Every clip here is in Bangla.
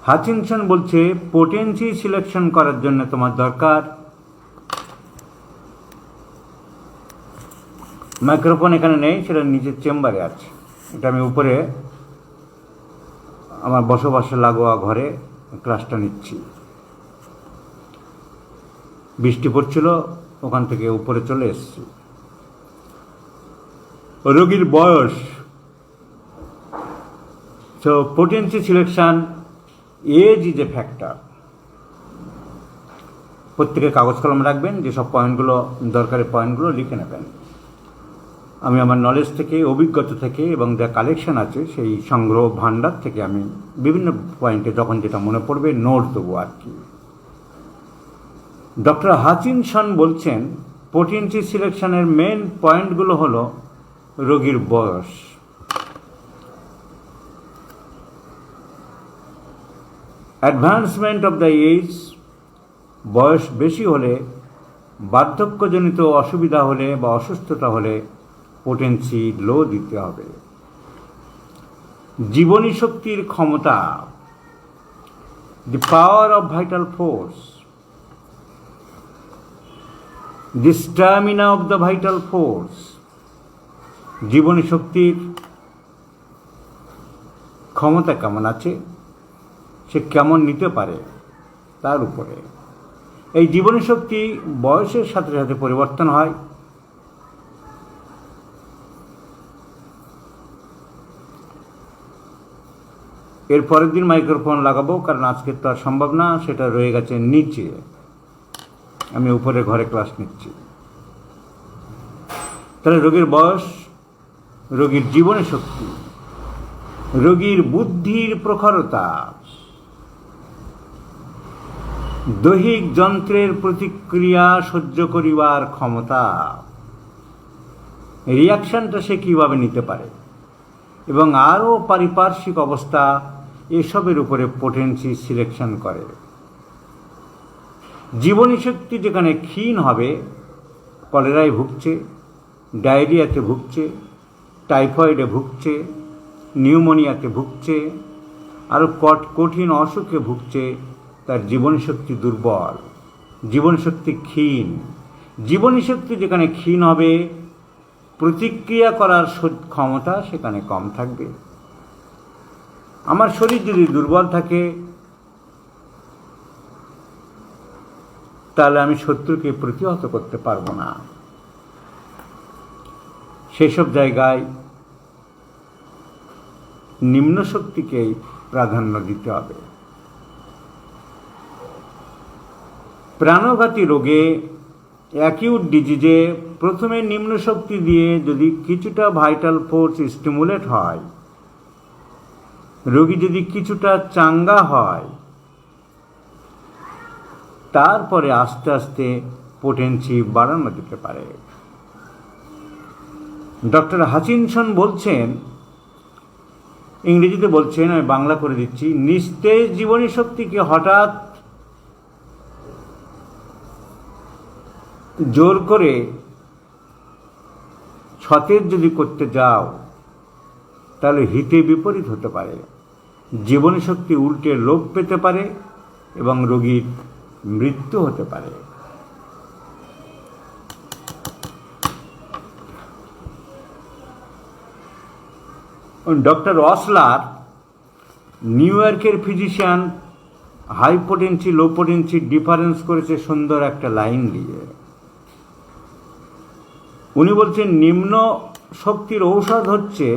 হাচিনসন বলছে পোটেন্সি সিলেকশন করার জন্য তোমার দরকার মাইক্রোফোন, এখানে নেই, সেটা নিচের চেম্বারে আছে। এটা আমি উপরে আমার বসবাসে লাগোয়া ঘরে ক্লাসটা নিচ্ছি। বৃষ্টি পড়ছিল, ওখান থেকে উপরে চলে এসেছি। রোগীর বয়স, so potency selection, age is a factor. প্রত্যেকে কাগজ কলম রাখবেন, যেসব পয়েন্টগুলো দরকারি পয়েন্টগুলো লিখে নেবেন। আমি আমার নলেজ থেকে, অভিজ্ঞতা থেকে এবং যা কালেকশন আছে সেই সংগ্রহ ভাণ্ডার থেকে আমি বিভিন্ন পয়েন্টে যখন যেটা মনে পড়বে নোট দেবো আর কি। ডক্টর হাচিনসন বলছেন পোটেন্সি সিলেকশনের মেন পয়েন্টগুলো হলো রোগীর বয়স, অ্যাডভান্সমেন্ট অফ দ্য এজ, বয়স বেশি হলে, বার্ধক্যজনিত অসুবিধা হলে বা অসুস্থতা হলে পোটেন্সি লো দিতে হবে। জীবনী শক্তির ক্ষমতা, the power of vital force, the stamina of the vital force, জীবনী শক্তির ক্ষমতা কেমন আছে, সে কেমন নিতে পারে তার উপরে। এই জীবনী শক্তি বয়সের সাথে সাথে পরিবর্তন হয়। এর পরের দিন মাইক্রোফোন লাগাবো, কারণ আজকে তো আর সম্ভব না, সেটা রয়ে গেছে নিচে। আমি উপরে ঘরে ক্লাস নিচ্ছি। তাহলে রোগীর বয়স, রোগীর জীবনী শক্তি, রোগীর বুদ্ধির প্রখরতা, দৈহিক যন্ত্রের প্রতিক্রিয়া সহ্য করিবার ক্ষমতা, রিয়াকশনটা সে কীভাবে নিতে পারে, এবং আরও পারিপার্শ্বিক অবস্থা, এসবের উপরে পোটেন্সি সিলেকশন করে। জীবনী শক্তি যেখানে ক্ষীণ হবে, কলেরায় ভুগছে, ডায়রিয়াতে ভুগছে, টাইফয়েডে ভুগছে, নিউমোনিয়াতে ভুগছে, আরও কঠিন অসুখে ভুগছে, তার জীবনীশক্তি দুর্বল, জীবনীশক্তি ক্ষীণ। জীবনীশক্তি যেখানে ক্ষীণ হবে, প্রতিক্রিয়া করার ক্ষমতা সেখানে কম থাকবে। আমার শরীর যদি দুর্বল থাকে, তাহলে আমি শত্রুকে প্রতিহত করতে পারবো না। সেসব জায়গায় নিম্ন শক্তিকেই প্রাধান্য দিতে হবে। প্রাণঘাতী রোগে, অ্যাকিউট ডিজিজে প্রথমে নিম্ন শক্তি দিয়ে যদি কিছুটা ভাইটাল ফোর্স স্টিমুলেট হয়, রোগী যদি কিছুটা চাঙ্গা হয়, তারপরে আস্তে আস্তে পোটেন্সি বাড়ানো যেতে পারে। ডক্টর হাচিনসন বলছেন, ইংরেজিতে বলছেন, আমি বাংলা করে দিচ্ছি, নিস্তেজ জীবনী শক্তিকে হঠাৎ জোর করে সতেজ যদি করতে যাও, তাহলে হিতে বিপরীত হতে পারে। জীবনী শক্তি উল্টে লোপ পেতে পারে এবং রোগীর মৃত্যু হতে পারে। ডক্টর অসলার, নিউ ইয়র্কের physician, high potency low potency difference করেছে সুন্দর একটা লাইন দিয়ে। উনি বলছেন নিম্ন শক্তির ঔষধ হচ্ছে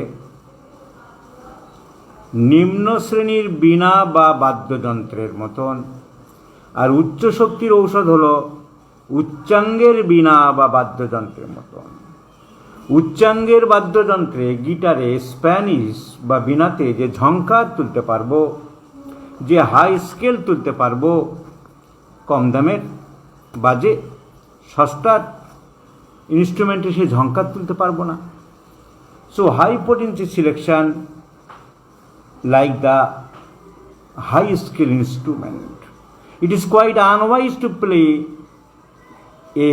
নিম্ন শ্রেণীর বীণা বা বাদ্যযন্ত্রের মতন, আর উচ্চ শক্তির ঔষধ হলো উচ্চাঙ্গের বীণা বা বাদ্যযন্ত্রের মতন। উচ্চাঙ্গের বাদ্যযন্ত্রে, গিটারে, স্প্যানিশ বা বীণাতে যে ঝংকার তুলতে পারবো, যে হাই স্কেল তুলতে পারবো, কম দামের বাজে সস্তার ইনস্ট্রুমেন্টে সে ঝংকার তুলতে পারবো না। So high potency selection like the high scale instrument, it is quite unwise to play a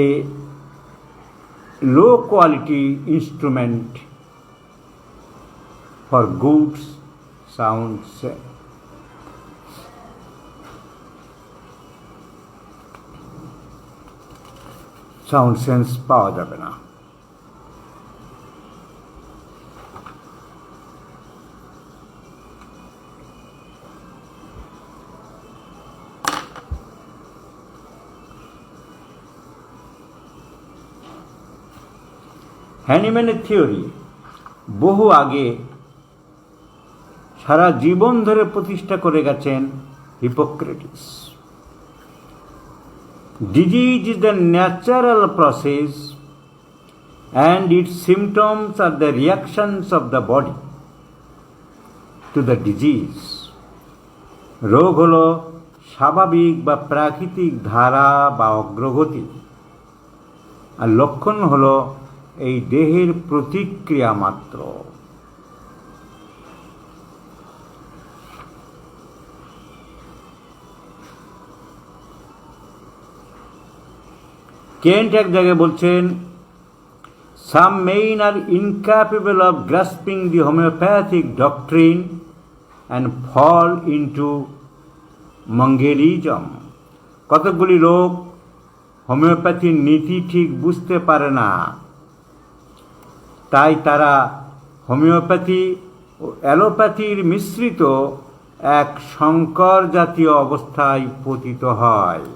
low quality instrument for good sound. Sound sense পাওয়া যাবে না। হ্যানিম্যানের থিওরি বহু আগে সারা জীবন ধরে প্রতিষ্ঠা করে গেছেন Hippocrates. Disease is the natural process and its symptoms are the reactions of the body to the disease. রোগ হলো স্বাভাবিক বা প্রাকৃতিক ধারা বা অগ্রগতি, আর লক্ষণ হলো এই দেহের প্রতিক্রিয়া মাত্র। কেন্ট এক জায়গায় বলছেন, some men are incapable of grasping the homeopathic doctrine and fall into Mangelism. কতকগুলি লোক হোমিওপ্যাথির নীতি ঠিক বুঝতে পারে না, তাই তারা হোমিওপ্যাথি ও অ্যালোপ্যাথির মিশ্রিত এক সংকর জাতীয় অবস্থায় পতিত হয়।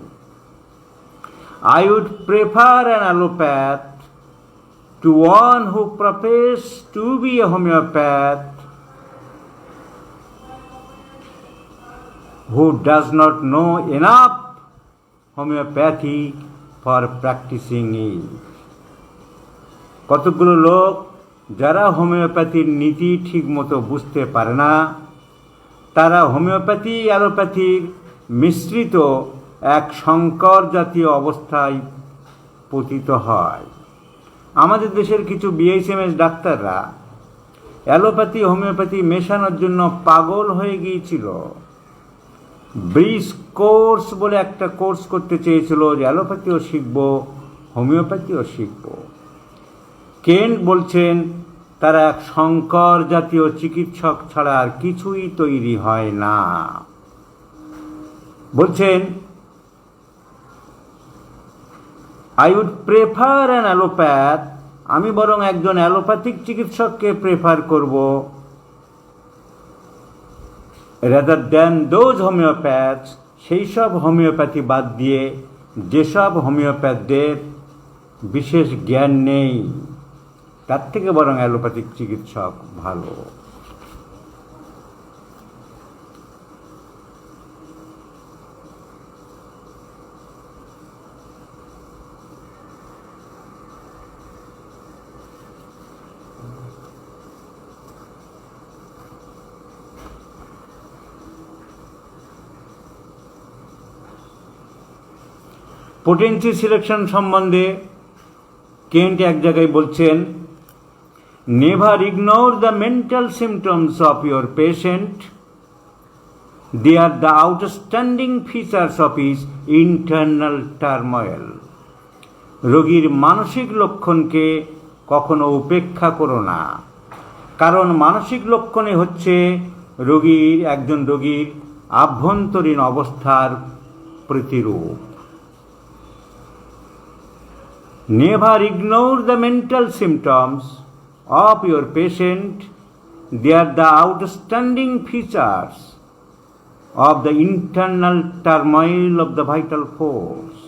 I would prefer an allopath to one who professes to be a homeopath, who does not know enough homeopathy for practicing it. কতগুলো লোক যারা হোমিওপ্যাথির নীতি ঠিক মতো বুঝতে পারে না, তারা হোমিওপ্যাথি অ্যালোপ্যাথির মিশ্রিত এক সংকর জাতীয় অবস্থায় পতিত হয়। আমাদের দেশের কিছু বিএসএমএস ডাক্তাররা অ্যালোপ্যাথি হোমিওপ্যাথি মেশানোর জন্য পাগল হয়ে গিয়েছিল। ব্রিজ কোর্স বলে একটা কোর্স করতে চেয়েছিল, যে অ্যালোপ্যাথিও শিখব হোমিওপ্যাথিও শিখব। কেন্ট বলছেন তারা এক সংকর জাতীয় চিকিৎসক ছাড়া আর কিছুই তৈরি হয় না। বলছেন, I would prefer an allopath, আমি বরং একজন অ্যালোপ্যাথিক চিকিৎসককে প্রেফার করব, rather than those homeopaths, সেই সব হোমিওপ্যাথি বাদ দিয়ে যেসব হোমিওপ্যাথদের বিশেষ জ্ঞান নেই, তার থেকে বরং অ্যালোপ্যাথিক চিকিৎসক ভালো। পোটেন্সি সিলেকশন সম্বন্ধে কেন্ট এক জায়গায় বলছেন, never ignore the mental symptoms of your patient, they are the outstanding features of his internal turmoil. রোগীর মানসিক লক্ষণকে কখনো উপেক্ষা করো না, কারণ মানসিক লক্ষণে হচ্ছে একজন রোগীর আভ্যন্তরীণ অবস্থার প্রতিরূপ। Never ignore the mental symptoms of your patient. They are the outstanding features of the internal turmoil of the vital force.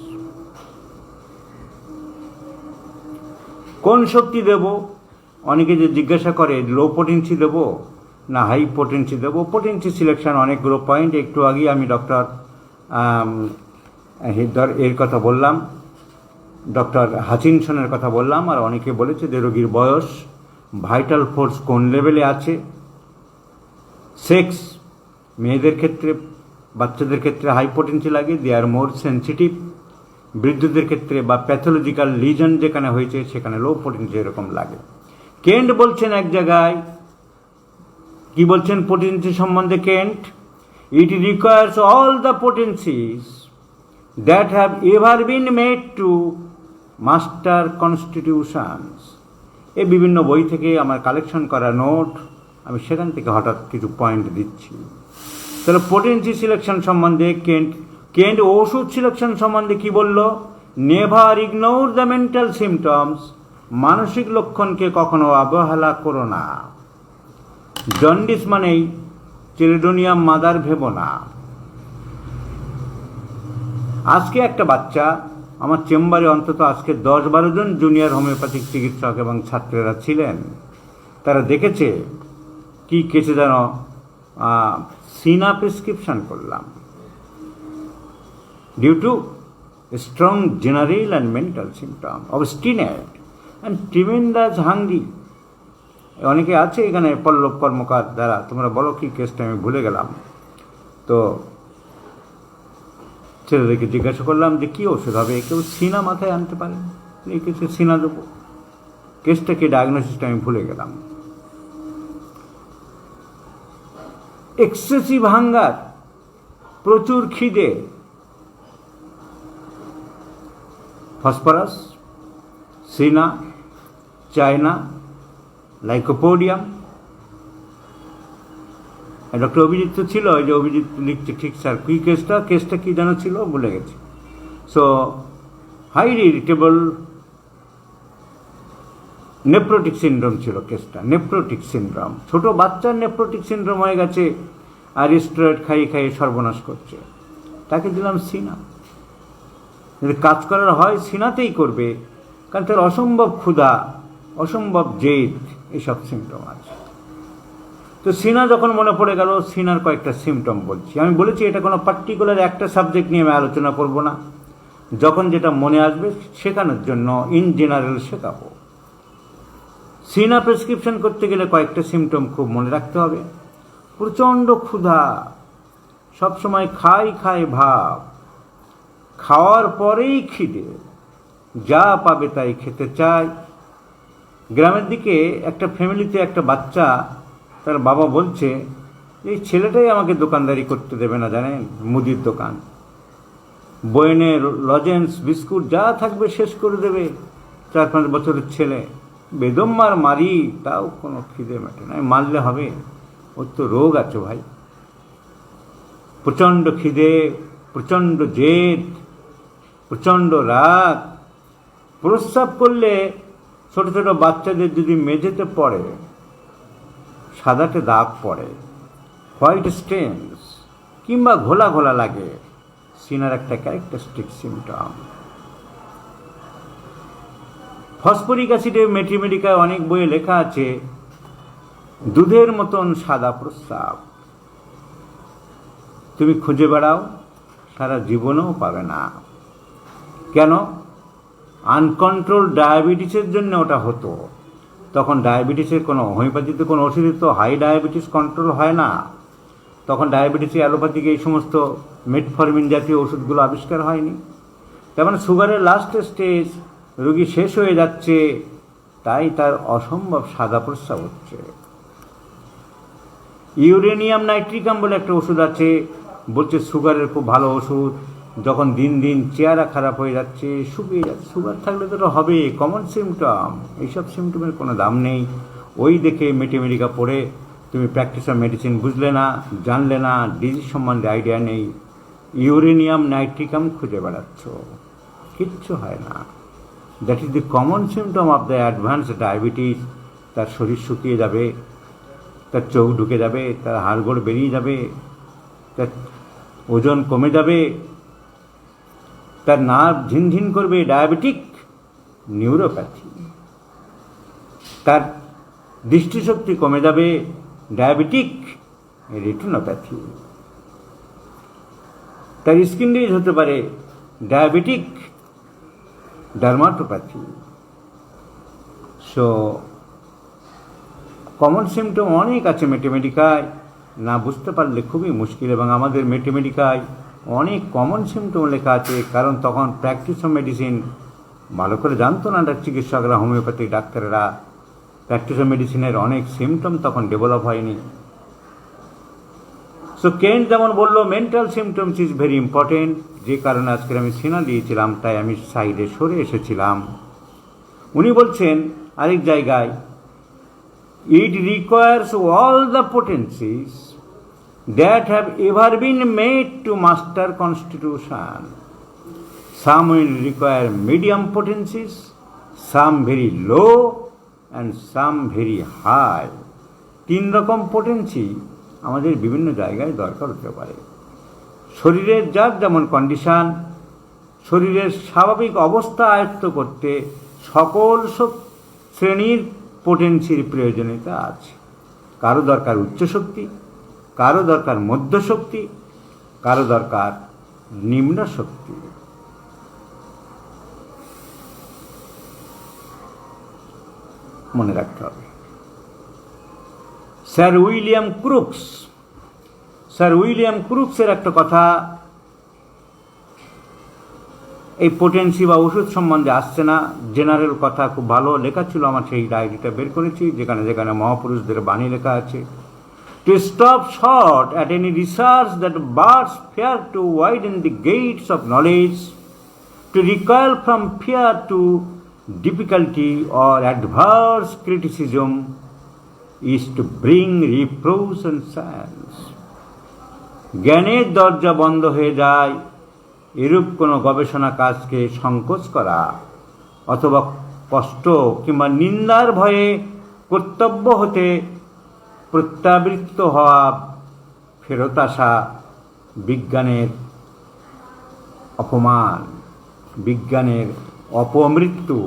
কোন শক্তি দেব? অনেকে যে জিজ্ঞাসা করে লো পোটেন্সি দেব না হাই পোটেন্সি দেব। পোটেন্সি সিলেকশন অনেকগুলো পয়েন্ট, একটু আগেই আমি ডক্টর এর কথা বললাম, ডক্টর হাচিনসনের কথা বললাম, আর অনেকে বলেছে যে রোগীর বয়স, ভাইটাল ফোর্স কোন লেভেলে আছে, সেক্স, মেয়েদের ক্ষেত্রে বাচ্চাদের ক্ষেত্রে হাই পোটেন্সি লাগে, দে আর মোর সেন্সিটিভ, বৃদ্ধদের ক্ষেত্রে বা প্যাথোলজিক্যাল লিজন যেখানে হয়েছে সেখানে লো পোটেন্সি এরকম লাগে। কেন্ট বলছেন এক জায়গায়, কি বলছেন পোটেন্সি সম্বন্ধে Kent, it requires all the potencies that have ever been made to master constitutions. এই বিভিন্ন বই থেকে আমার কালেকশন করা নোট, আমি সেখান থেকে হঠাৎ কিছু পয়েন্ট দিচ্ছি। তাহলে পোটেন্সি সিলেকশন সম্বন্ধে কেন্ট ওষুধ সিলেকশন সম্বন্ধে কি বলল, never ignore the mental symptoms, মানসিক লক্ষণকে কখনো অবহেলা করো না। জন্ডিস মানেই চিলডোনিয়াম মাদার ভেবো না। আজকে একটা বাচ্চা আমার চেম্বারে অন্তত আজকে 10-12 জন জুনিয়র হোমিওপ্যাথিক চিকিৎসক এবং ছাত্রেরা ছিলেন। তারা দেখেছে কি কেসে যেন সিনা প্রেসক্রিপশন করলাম due to strong general and mental symptom obstinate and tremendous hungry. অনেকে আছে এখানে, পল্লব কর্মকার দ্বারা, তোমরা বলো কি কেসটা, আমি ভুলে গেলাম। তো ছেলেদেরকে জিজ্ঞাসা করলাম যে কী ওষুধ হবে, কেউ সিনা মাথায় আনতে পারেন, এই কেসে সিনা দেবো। কেসটা কি ডায়াগনোসিসটা আমি ভুলে গেলাম। এক্সেসিভ হাঙ্গার, প্রচুর খিদে, ফসফরাস, সিনা, চায়না, লাইকোপোডিয়াম। ডক্টর অভিজিৎ তো ছিল, ওই যে অভিজিৎ লিখছে, ঠিক স্যার কি কেসটা কি যেন ছিল ভুলে গেছি। সো হাইলি ইরিটেবল নেপ্রোটিক সিনড্রোম ছিল কেসটা, নেপ্রোটিক সিনড্রোম। ছোট বাচ্চার নেপ্রোটিক সিনড্রোম হয়ে গেছে আর স্টেরয়েড খাইয়ে খাইয়ে সর্বনাশ করছে। তাকে দিলাম সিনা। যদি কাজ করার হয় সিনাতেই করবে, কারণ তার অসম্ভব ক্ষুধা, অসম্ভব জেদ, এইসব সিমটম আছে। তো সিনা যখন মনে পড়ে গেল, সিনার কয়েকটা সিমটম বলছি। আমি বলেছি এটা কোনো পার্টিকুলার একটা সাবজেক্ট নিয়ে আমি আলোচনা করব না, যখন যেটা মনে আসবে শেখানোর জন্য ইন জেনারেল শেখাবো। সিনা প্রেসক্রিপশন করতে গেলে কয়েকটা সিমটম খুব মনে রাখতে হবে। প্রচণ্ড ক্ষুধা, সবসময় খাই ভাব, খাওয়ার পরেই খিদে, যা পাবে তাই খেতে চায়। গ্রামের দিকে একটা ফ্যামিলিতে একটা বাচ্চা, তার বাবা বলছে এই ছেলেটাই আমাকে দোকানদারি করতে দেবে না, জানেন, মুদির দোকান, বইনে লজেন্স বিস্কুট যা থাকবে শেষ করে দেবে। 4-5 বছরের ছেলে, বেদম মারি, তাও কোনো খিদে মেটে না। মারলে হবে, ওর তো রোগ আছে ভাই। প্রচণ্ড খিদে, প্রচণ্ড জেদ, প্রচণ্ড রাগ। প্রস্রাব করলে ছোট ছোট বাচ্চাদের যদি মেঝেতে পড়ে, সাদাটে দাগ পড়ে, হোয়াইট স্টেনস কিংবা ঘোলা ঘোলা লাগে, সিনার একটা ক্যারেক্টারিস্টিক সিমটম। ফসফরিক অ্যাসিডে ম্যাথমেটিকায় অনেক বইয়ে লেখা আছে দুধের মতন সাদা প্রস্রাব। তুমি খুঁজে বেড়াও, সারা জীবনেও পাবে না। কেন? আনকন্ট্রোল ডায়াবেটিসের জন্য ওটা হতো। তখন ডায়াবেটিসের কোনো হোমিওপ্যাথিতে কোনো ওষুধে তো হাই ডায়াবেটিস কন্ট্রোল হয় না। তখন ডায়াবেটিসে অ্যালোপ্যাথিক এই সমস্ত মেটফরমিন জাতীয় ওষুধগুলো আবিষ্কার হয়নি। তার মানে সুগারের লাস্ট স্টেজ, রোগী শেষ হয়ে যাচ্ছে, তাই তার অসম্ভব সাদা প্রস্রাব হচ্ছে। ইউরেনিয়াম নাইট্রিকাম বলে একটা ওষুধ আছে, বলছে সুগারের খুব ভালো ওষুধ। যখন দিন দিন চেহারা খারাপ হয়ে যাচ্ছে, শুকিয়ে যাচ্ছে, সুগার থাকলে তো হবে, কমন সিমটম। এইসব সিমটমের কোনো দাম নেই। ওই দেখে মেটেমেডিকা পড়ে তুমি প্র্যাকটিস অফ মেডিসিন বুঝলে না, জানলে না, ডিজিজ সম্বন্ধে আইডিয়া নেই, ইউরেনিয়াম নাইট্রিকাম খুঁজে বেড়াচ্ছ, কিচ্ছু হয় না। That is the common symptom of the advance diabetes. তার শরীর শুকিয়ে যাবে, তার চোখ ঢুকে যাবে, তার হাড়গোড় বেরিয়ে যাবে, তার ওজন কমে যাবে, তার নার্ভ ঝিনঝিন করবে, ডায়াবেটিক নিউরোপ্যাথি। তার দৃষ্টিশক্তি কমে যাবে, ডায়াবেটিক রেটিনোপ্যাথি। তার স্কিন ডিজিজ হতে পারে, ডায়াবেটিক ডার্মাটোপ্যাথি। সো কমন সিমটম অনেক আছে মেটেমেডিকায়, না বুঝতে পারলে খুবই মুশকিল। এবং আমাদের মেটেমেডিকায় অনেক কমন সিমটম লেখা আছে, কারণ তখন প্র্যাকটিস অফ মেডিসিন ভালো করে জানতো না চিকিৎসকরা, হোমিওপ্যাথিক ডাক্তারেরা। প্র্যাকটিস অফ মেডিসিনের অনেক সিমটম তখন ডেভেলপ হয়নি। সো কেন্ট যেমন বললো mental symptoms is very important, যে কারণে আজকে আমি সিনা দিয়েছিলাম, তাই আমি সাইডে সরে এসেছিলাম। উনি বলছেন আরেক জায়গায়, it requires all the potencies that have ever been made to master constitution. Some will require medium potencies, some very low and some very high. 3 রকম পোটেন্সি আমাদের বিভিন্ন জায়গায় দরকার হতে পারে। শরীরের যার যেমন কন্ডিশন, শরীরের স্বাভাবিক অবস্থা আয়ত্ত করতে সকল শ্রেণীর পোটেন্সির প্রয়োজনীয়তা আছে। কারো দরকার উচ্চ শক্তি, কারো দরকার মধ্য শক্তি, কারো দরকার নিম্ন শক্তি। মনে রাখতে হবে। স্যার উইলিয়াম ক্রুক্সের একটা কথা এই পোটেন্সি বা ওষুধ সম্বন্ধে আসছে না, জেনারেল কথা খুব ভালো লেখা ছিল, আমার সেই ডায়েরিটা বের করেছি যেখানে যেখানে মহাপুরুষদের বাণী লেখা আছে। To stop short at any research that bids fair to widen the gates of knowledge, to recoil from fear to difficulty or adverse criticism is to bring reproach and science. জ্ঞানের দরজা বন্ধ হয়ে যায় এরূপ কোনো গবেষণা কাজকে সংকোচ করা অথবা কষ্ট কিংবা নিন্দার ভয়ে কর্তব্য হতে প্রত্যাবৃত্ত হওয়া, ফেরত আসা বিজ্ঞানের অপমান, বিজ্ঞানের অপমৃত্যু,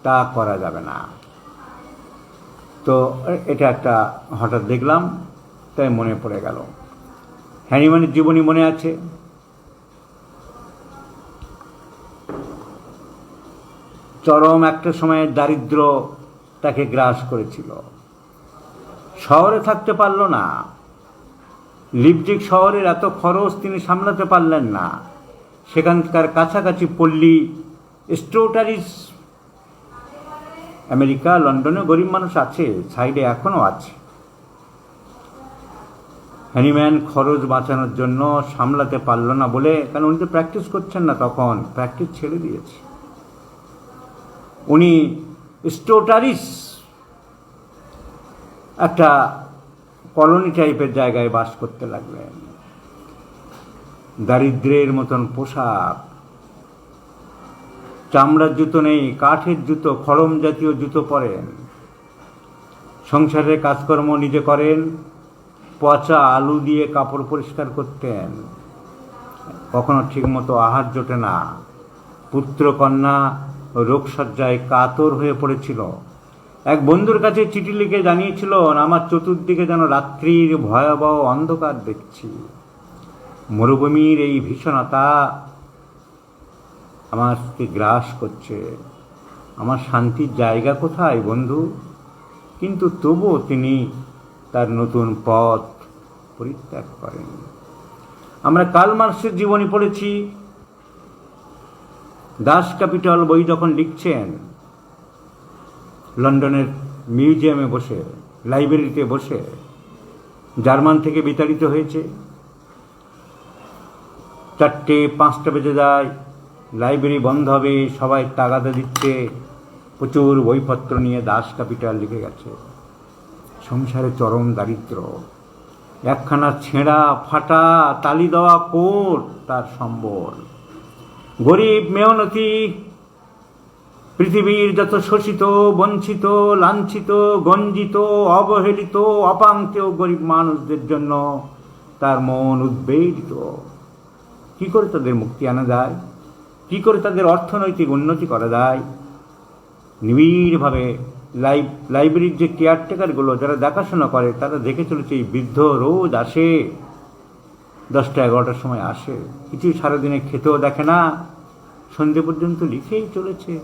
তা করা যাবে না। তো এটা একটা হঠাৎ দেখলাম, তাই মনে পড়ে গেল। হ্যানিম্যানের জীবনী মনে আছে? চরম একটা সময়ে দারিদ্র তাকে গ্রাস করেছিল, শহরে থাকতে পারল না। লিপজিগ শহরের এত খরচ তিনি সামলাতে পারলেন না। সেখানকার কাছাকাছি পল্লী স্টোটারিস, আমেরিকা লন্ডনে গরিব মানুষ আছে, সাইডে এখনও আছে। হ্যানিম্যান খরচ বাঁচানোর জন্য সামলাতে পারল না বলে, কারণ উনি তো প্র্যাকটিস করছেন না, তখন প্র্যাকটিস ছেড়ে দিয়েছে। উনি স্টোটারিস একটা কলোনি টাইপের জায়গায় বাস করতে লাগলেন। দারিদ্রের মতন পোশাক, চামড়ার জুতো নেই, কাঠের জুতো, খড়ম জাতীয় জুতো পরেন। সংসারের কাজকর্ম নিজে করেন, পচা আলু দিয়ে কাপড় পরিষ্কার করতেন। কখনো ঠিকমতো আহার জোটে না। পুত্রকন্যা রোগশয্যায় কাতর হয়ে পড়েছিল। এক বন্ধুর কাছে চিঠি লিখে জানিয়েছিল, আমার চতুর্দিকে যেন রাত্রির ভয়াবহ অন্ধকার দেখছি। মরুভূমির এই ভীষণতা আমাকে গ্রাস করছে। আমার শান্তির জায়গা কোথায় বন্ধু? কিন্তু তবুও তিনি তার নতুন পথ পরিত্যাগ করেন। আমরা কার্ল মার্কসের জীবনী পড়েছি। দাস ক্যাপিটাল বই যখন লিখছেন, লন্ডনের মিউজিয়ামে বসে, লাইব্রেরিতে বসে, জার্মান থেকে বিতাড়িত হয়েছে। 4-5টা বেজে যায়, লাইব্রেরি বন্ধ হবে, সবাই তাগাদা দিচ্ছে, প্রচুর বইপত্র নিয়ে দাস ক্যাপিটাল লিখে গেছে। সংসারে চরম দারিদ্র, একখানা ছেঁড়া ফাটা তালি দেওয়া কোট তার সম্বল। গরিব মেহনতি, পৃথিবীর যত শোষিত, বঞ্চিত, লাঞ্ছিত, গঞ্জিত, অবহেলিত, অপাঙ্ক্তেয় গরিব মানুষদের জন্য তার মন উদ্বেলিত। কি করে তাদের মুক্তি আনা যায়? কি করে তাদের অর্থনৈতিক উন্নতি করা যায়? নিবিড়ভাবে লাইব্রেরির যে কেয়ারটেকারগুলো যারা দেখাশোনা করে, তারা দেখে চলেছে এই বৃদ্ধ রোজ আসে, 10টা-11টার সময় আসে, কিছুই সারাদিনে খেতেও দেখে না, সন্ধে পর্যন্ত লিখেই চলেছে।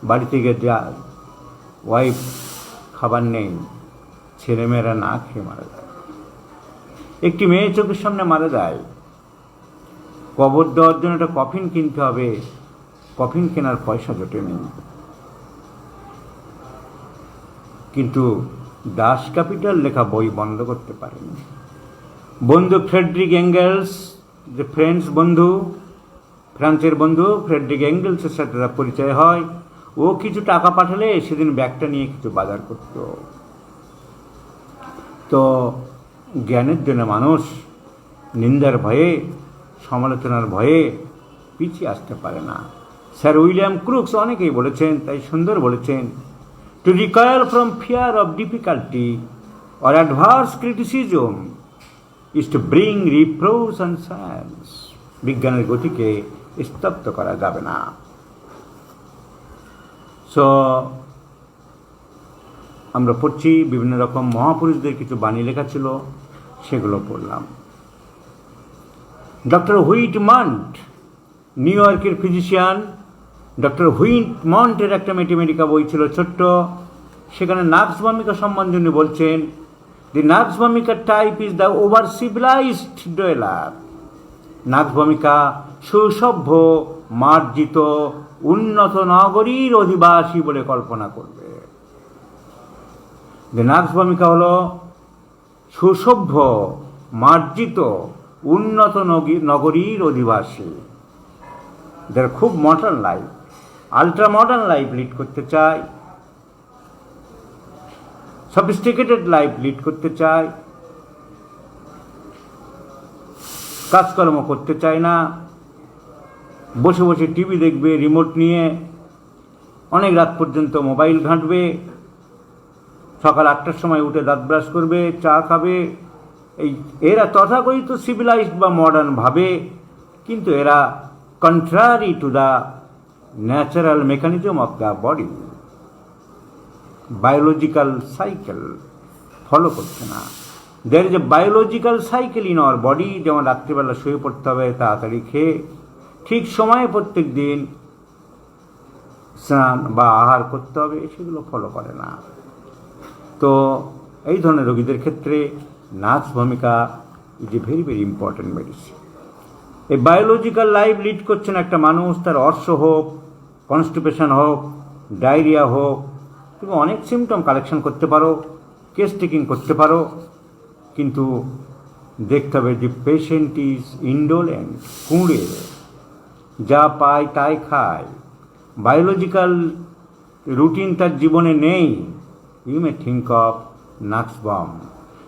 বাড়িতে গিয়ে যায়, ওয়াইফ খাবার নেই, ছেলেমেয়েরা না খেয়ে মারা যায়। একটি মেয়ে চোখের সামনে মারা যায়। কবর দেওয়ার জন্য একটা কফিন কিনতে হবে, কফিন কেনার পয়সা জোটে নেই। কিন্তু দাস ক্যাপিটাল লেখা বই বন্ধ করতে পারেনি। বন্ধু ফ্রেডরিক এঙ্গেলস, যে ফ্রান্সের বন্ধু ফ্রেডরিক এঙ্গেলসের সাথে তার পরিচয় হয়। ও কিছু টাকা পাঠালে সেদিন ব্যাগটা নিয়ে কিছু বাজার করত। তো জ্ঞানের জন্য মানুষ নিন্দার ভয়ে, সমালোচনার ভয়ে পিছিয়ে আসতে পারে না। স্যার উইলিয়াম ক্রুকস অনেকেই বলেছেন, তাই সুন্দর বলেছেন, to recoil from fear of difficulty or adverse criticism is to bring reproach and science. বিজ্ঞানের গতিকে স্তব্ধ করা যাবে না। সো আমরা পড়ছি, বিভিন্ন রকম মহাপুরুষদের কিছু বাণী লেখা ছিল, সেগুলো পড়লাম। ডক্টর হুইটমন্ট, নিউ ইয়র্কের ফিজিশিয়ান, ডক্টর হুইটমন্টের একটা ম্যাথমেটিকা বই ছিল ছোট্ট, সেখানে নার্ভস ভমিকা সম্বন্ধে উনি বলছেন, the nux vomica type is the over civilized dweller. Nux vomica সুসভ্য, মার্জিত, উন্নত নগরীর অধিবাসী বলে কল্পনা করবে। দি নার্ভস ভমিকা হল সুসভ্য, মার্জিত, উন্নত নগরীর অধিবাসী। যারা খুব modern life, ultra modern life lead করতে চায়, সফিস্টিকেটেড লাইফ লিড করতে চায়, কাজকর্ম করতে চায় না, বসে বসে টিভি দেখবে রিমোট নিয়ে, অনেক রাত পর্যন্ত মোবাইল ঘাঁটবে, সকাল 8টার সময় উঠে দাঁত ব্রাশ করবে, চা খাবে। এরা তথাকথিত সিভিলাইজড বা মডার্ন ভাবে, কিন্তু এরা contrary to the natural mechanism of the body, biological cycle follow করছে না। There is a biological cycle in our body, যেমন রাত্রিবেলা শুয়ে পড়তে হবে তাড়াতাড়ি খেয়ে, ঠিক সময়ে প্রত্যেক দিন স্নান বা আহার করতে হবে, সেগুলো ফলো করে না। তো এই ধরনের রোগীদের ক্ষেত্রে nerves ভমিকা is a very very important medicine. এই বায়োলজিক্যাল লাইফ লিড করছেন একটা মানুষ, তার অর্শ হোক, কনস্টিপেশন হোক, ডায়রিয়া হোক, তুমি অনেক সিমটম কালেকশন করতে পারো, কেস টেকিং করতে পারো, কিন্তু দেখতে হবে যে পেশেন্ট ইজ ইন্ডোলেন্ট, কুঁড়ে, যা পায় তাই খায়, বায়োলজিক্যাল রুটিন তার জীবনে নেই, you may think of nux vom.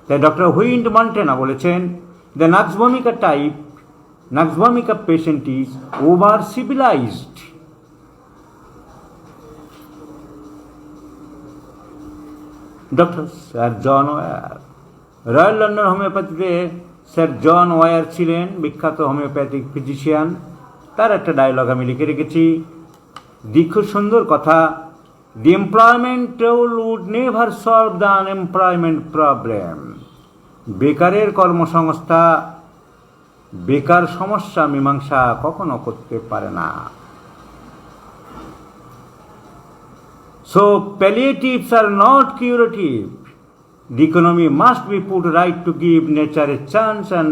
তাই ডক্টর হুইটমন্ট বলেছেন, the nux vomica type, nux vomica patient is over civilized. Doctor sir John Weir, royal London হোমিওপ্যাথিতে স্যার জন ওয়ার ছিলেন বিখ্যাত হোমিওপ্যাথিক ফিজিশিয়ান। তার একটা ডায়লগ আমি লিখে রেখেছি, খুব সুন্দর কথা, the employment role would never solve the unemployment problem. বেকারের কর্মসংস্থা বেকার সমস্যা মীমাংসা কখনো করতে পারে না। So palliatives are not curative. The economy must be put right to give nature a chance, and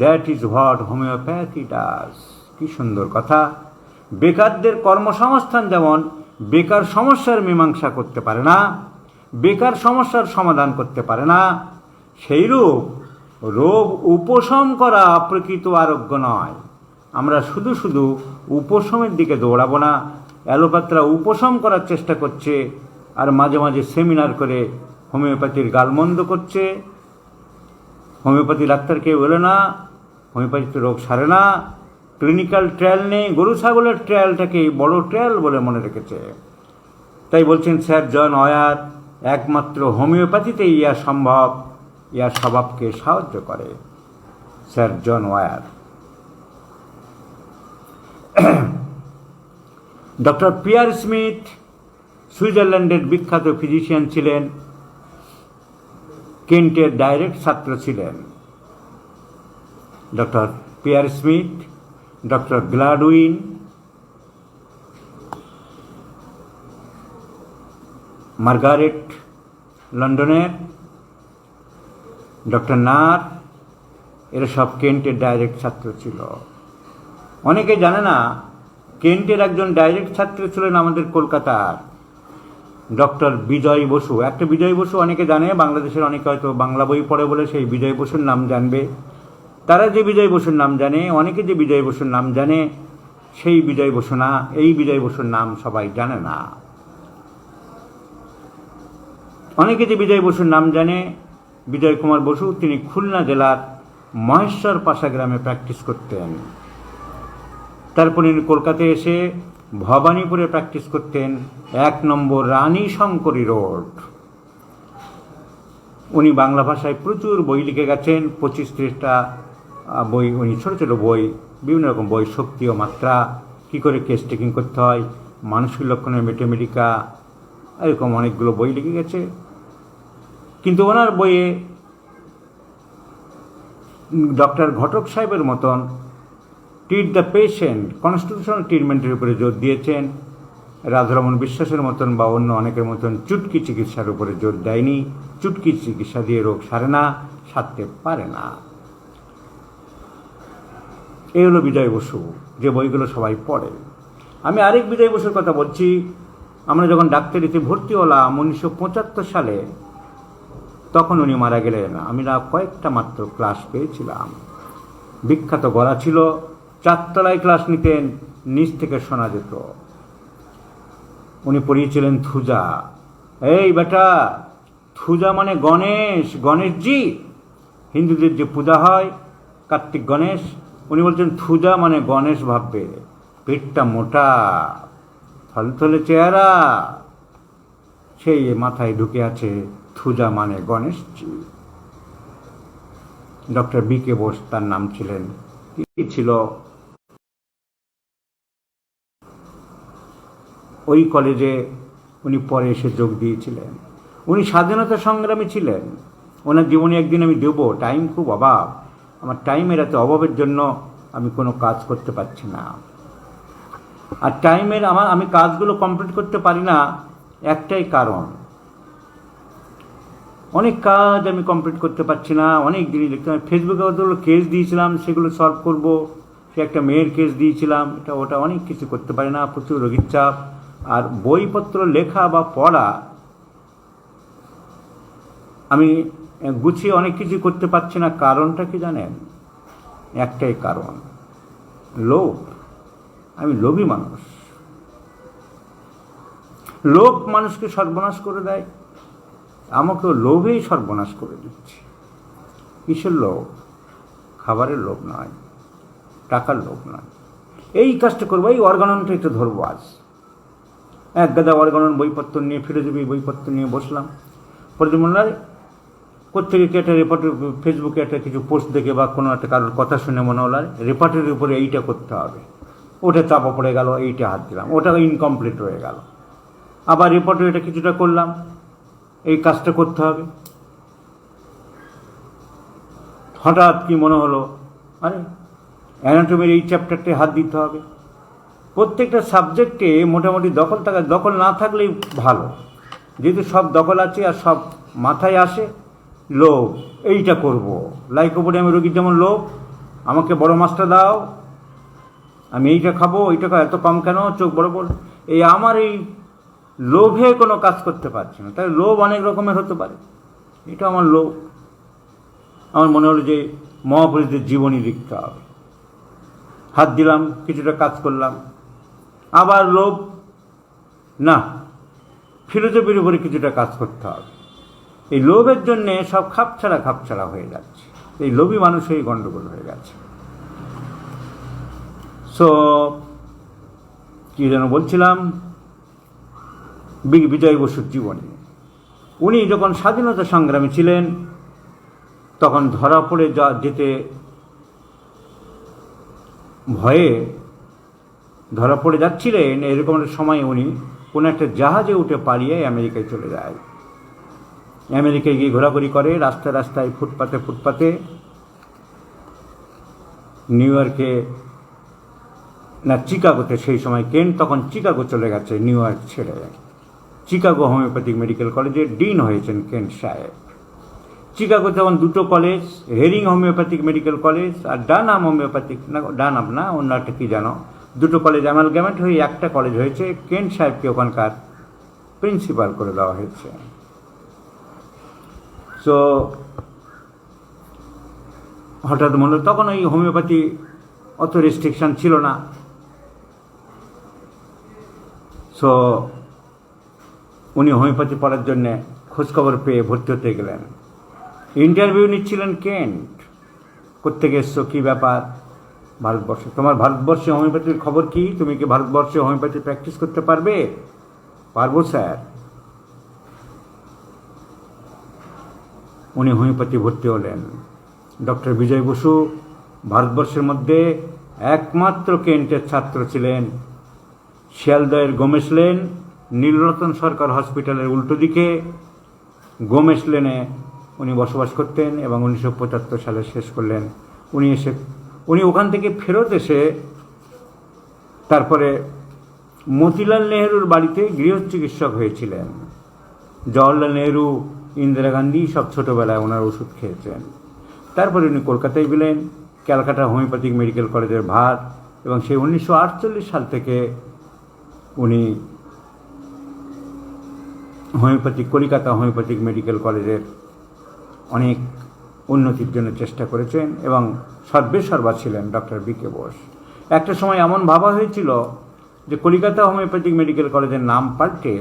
that is what homeopathy does. কি সুন্দর কথা। বেকারদের কর্মসংস্থান যেমন বেকার সমস্যার মীমাংসা করতে পারে না, বেকার সমস্যার সমাধান করতে পারে না, সেইরূপ রোগ উপশম করা প্রকৃত আরোগ্য নয়। আমরা শুধু শুধু উপশমের দিকে দৌড়াবো না। অ্যালোপ্যাথরা উপশম করার চেষ্টা করছে, আর মাঝে মাঝে সেমিনার করে হোমিওপ্যাথির গালমন্দ করছে। হোমিওপ্যাথি ডাক্তার কেউ এলো না, হোমিওপ্যাথিতে রোগ সারে না, ক্লিনিক্যাল ট্রায়াল নেই, গরু ছাগলের ট্রায়ালটাকে বড় ট্রায়াল বলে মনে রেখেছে। তাই বলছেন স্যার জন ওয়ার, একমাত্র হোমিওপ্যাথিতে ইয়া সম্ভব, ইয়ার স্বভাবকে সাহায্য করে। Sir John Weir. Doctor Pierre Schmidt সুইজারল্যান্ডের বিখ্যাত ফিজিশিয়ান ছিলেন, কেন্টের ডাইরেক্ট ছাত্র ছিলেন। Doctor Pierre Schmidt, doctor Gladwin, Margaret লন্ডনের, ডক্টর নার, এরা সব কেন্টের ডাইরেক্ট ছাত্র ছিল। অনেকে জানে না, কেন্টের একজন ডাইরেক্ট ছাত্র ছিলেন আমাদের কলকাতার ডক্টর বিজয় বসু। একটা বিজয় বসু অনেকে জানে, বাংলাদেশের অনেকে হয়তো বাংলা বই পড়ে বলে সেই বিজয় বসুর নাম জানবে। তারা যে বিজয় বসুর নাম জানে, অনেকে যে বিজয় বসুর নাম জানে, সেই বিজয় বসু না, এই বিজয় বসুর নাম সবাই জানে না। অনেকে যে বিজয় বসুর নাম জানে, বিজয় কুমার বসু, তিনি খুলনা জেলার মহেশ্বর পাশা গ্রামে প্র্যাকটিস করতেন। তারপর উনি কলকাতায় এসে ভবানীপুরে প্র্যাকটিস করতেন, 1 নম্বর রানী শঙ্করী রোড। উনি বাংলা ভাষায় প্রচুর বই লিখে গেছেন, 25-30টা বই। উনি ছোটো ছোটো বই, বিভিন্ন রকম বই, শক্তি ও মাত্রা, কী করে কেস টেকিং করতে হয়, মানসিক লক্ষণের মেটেমেডিকা, এরকম অনেকগুলো বই লিখে গেছে। কিন্তু ওনার বইয়ে ডক্টর ঘটক সাহেবের মতন ট্রিট দ্য পেশেন্ট, কনস্টিটিউশনাল ট্রিটমেন্টের উপরে জোর দিয়েছেন। রাধারমণ বিশ্বাসের মতন বা অন্য অনেকের মতন চুটকি চিকিৎসার উপরে জোর দেয়নি। চুটকি চিকিৎসা দিয়ে রোগ সারে না, সারতে পারে না। এই হলো বিজয় বসু, যে বইগুলো সবাই পড়ে। আমি আরেক বিজয় বসুর কথা বলছি। আমরা যখন ডাক্তারিতে ভর্তি হলাম 1975 সালে, তখন উনি মারা গেলেন। আমি না কয়েকটা মাত্র ক্লাস পেয়েছিলাম। বিখ্যাত গলা ছিল, 4 তলায় ক্লাস নিতেন, নিচ থেকে শোনা যেত। উনি পড়িয়েছিলেন থুজা। এই বেটা, থুজা মানে গণেশ, গণেশজি, হিন্দুদের যে পূজা হয় কার্তিক গণেশ। উনি বলছেন থুজা মানে গণেশ ভাববে, পেটটা মোটা, থলথলে চেহারা, সেই মাথায় ঢুকে আছে থুজা মানে গণেশজি। Doctor BK. বোস তার নাম ছিলেন। কি ছিল, ওই কলেজে উনি পরে এসে যোগ দিয়েছিলেন। উনি স্বাধীনতা সংগ্রামী ছিলেন। ওনার জীবনে একদিন আমি দেবো, টাইম খুব অভাব, আমার টাইমের এত অভাবের জন্য আমি কোনো কাজ করতে পারছি না। আর টাইমের আমি কাজগুলো কমপ্লিট করতে পারি না একটাই কারণ, অনেক কাজ আমি কমপ্লিট করতে পারছি না। অনেক দিনই লিখতে হবে। ফেসবুকে কতগুলো কেস দিয়েছিলাম, সেগুলো সলভ করব। সে একটা মেয়ের কেস দিয়েছিলাম, এটা ওটা, অনেক কিছু করতে পারি না, প্রচুর রোগীর চাপ। আর বইপত্র লেখা বা পড়া আমি গুছিয়ে অনেক কিছু করতে পারছি না। কারণটা কি জানেন? একটাই কারণ, লোভ। আমি লোভী মানুষ। লোভ মানুষকে সর্বনাশ করে দেয়, আমাকেও লোভেই সর্বনাশ করে দিচ্ছে। কিসের লোভ? খাবারের লোভ নয়, টাকার লোভ নয়। এই কাজটা করবো, এই অর্গাননটা একটু ধরবো আজ। এক গাদা অর্গানন বইপত্র নিয়ে, ফিলোসফি বইপত্র নিয়ে বসলাম। পরে মনে হয় কোথেকে কি একটা রিপোর্টের, ফেসবুকে একটা কিছু পোস্ট দেখে বা কোনো একটা কারোর কথা শুনে মনে হলো রিপোর্টের উপরে এইটা করতে হবে, ওটা চাপা পড়ে গেল, এইটা হাত দিলাম, ওটা ইনকমপ্লিট হয়ে গেল। আবার রিপোর্টে এটা কিছুটা করলাম, এই কাজটা করতে হবে। হঠাৎ কি মনে হলো, আরে অ্যানাটমির এই চ্যাপ্টারটায় হাত দিতে হবে। প্রত্যেকটা সাবজেক্টে মোটামুটি দখল না থাকলেই ভালো। যেহেতু সব দখল আছে আর সব মাথায় আসে, লোভ, এইটা করব। লাইকোপোডিয়াম রোগীর যেমন লোভ, আমাকে বড় মাছটা দাও, আমি এইটা খাবো, এইটা এত কম কেন, চোখ বড় বড়। এই আমার এই লোভে কোনো কাজ করতে পারছি না। তাই লোভ অনেক রকমের হতে পারে, এটা আমার লোভ। আমার মনে হলো যে মহাপুরুষদের জীবনী লিখতে হবে, হাত দিলাম, কিছুটা কাজ করলাম। আবার লোভ, না ফিলোসফির উপরে কিছুটা কাজ করতে হবে। এই লোভের জন্যে সব খাপছাড়া হয়ে যাচ্ছে। এই লোভী মানুষই গণ্ডগোল হয়ে গেছে। সো কি যেন বলছিলাম, বিজয় বসুর জীবনী। উনি যখন স্বাধীনতা সংগ্রামী ছিলেন, তখন ধরা পড়ে যেতে ভয়ে ধরা পড়ে যাচ্ছিলেন। এরকম একটা সময় উনি কোনো একটা জাহাজে উঠে পালিয়ে আমেরিকায় চলে যায়। আমেরিকায় গিয়ে ঘোরাঘুরি করে, রাস্তায় ফুটপাতে। নিউ ইয়র্কে না চিকাগোতে, সেই সময় কেন্ট, তখন চিকাগো চলে গেছে নিউ ইয়র্ক ছেড়ে। চিকাগো হোমিওপ্যাথিক মেডিকেল কলেজের ডিন হয়েছেন কেন্ট সাহেব। চিকাগোতে তখন 2টো college, Hering homeopathic medical college আর ডানহাম হোমিওপ্যাথিক, না ডানহাম না, অন্য একটা কি জানো, 2টো কলেজ অ্যামালগামেট হয়ে একটা কলেজ হয়েছে। কেন্ট সাহেবকে ওখানকার প্রিন্সিপাল করে দেওয়া হয়েছে। সো হঠাৎ মনে, তখন ওই হোমিওপ্যাথি অত রেস্ট্রিকশান ছিল না। সো উনি হোমিওপ্যাথি পড়ার জন্যে খোঁজখবর পেয়ে ভর্তি হতে গেলেন। ইন্টারভিউ নিচ্ছিলেন কেন্ট, কোত্থেকে এসছো, কী ব্যাপার। ভারতবর্ষে, তোমার ভারতবর্ষে হোমিওপ্যাথির খবর কি? তুমি কি ভারতবর্ষে হোমিওপ্যাথি প্র্যাকটিস করতে পারবে? পারবো স্যার। উনি হোমিওপ্যাথি ভর্তি হলেন। ডক্টর বিজয় বসু ভারতবর্ষের মধ্যে একমাত্র কেন্টের ছাত্র ছিলেন। শিয়ালদহের গোমেশ লেন, নীলরতন সরকার হসপিটালের উল্টো দিকে গোমেশ লেনে উনি বসবাস করতেন এবং 1975 সালে শেষ করলেন। উনি ওখান থেকে ফেরত এসে তারপরে মতিলাল নেহরুর বাড়িতে গৃহ চিকিৎসক হয়েছিলেন। জওহরলাল নেহরু, ইন্দিরা গান্ধী সব ছোটোবেলায় ওনার ওষুধ খেয়েছেন। তারপরে উনি কলকাতায় গেলেন, ক্যালকাটা হোমিওপ্যাথিক মেডিকেল কলেজের ভার, এবং সেই 1948 সাল থেকে উনি কলকাতা হোমিওপ্যাথিক মেডিকেল কলেজের অনেক উন্নতির জন্য চেষ্টা করেছেন এবং সর্বেসর্বা ছিলেন ডক্টর বি.কে. বোস। একটা সময় এমন ভাবা হয়েছিল যে কলকাতা হোমিওপ্যাথিক মেডিকেল কলেজের নাম পাল্টে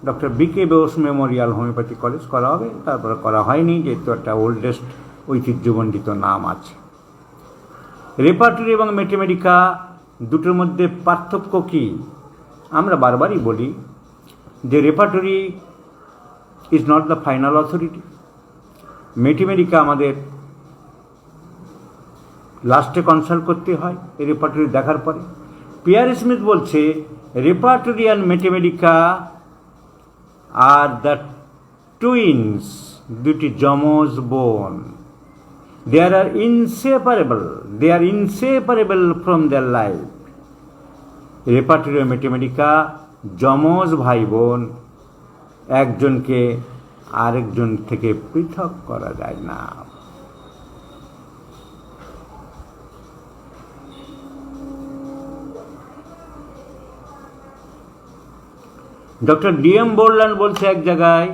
doctor BK. Bose Memorial homeopathic college করা হবে, তারপরে করা হয়নি, যেহেতু একটা ওল্ডেস্ট ঐতিহ্যমণ্ডিত নাম আছে। রেপার্টরি এবং ম্যাথমেটিকা দুটোর মধ্যে পার্থক্য কি? আমরা বারবারই বলি যে repertory is not the final authority. Materia medica আমাদের লাস্টে কনসাল্ট করতে হয় এই রেপার্টরি দেখার পরে। পিয়ার স্মিথ বলছে repertory and materia medica are the twins, দুটি যমজ বোন। They are inseparable from their life. Repertory ও ম্যাথমেটিকা যমজ ভাই বোন, একজনকে আরেকজন থেকে পৃথক করা যায় না। Doctor DM. বোরল্যান্ড বলছে এক জায়গায়,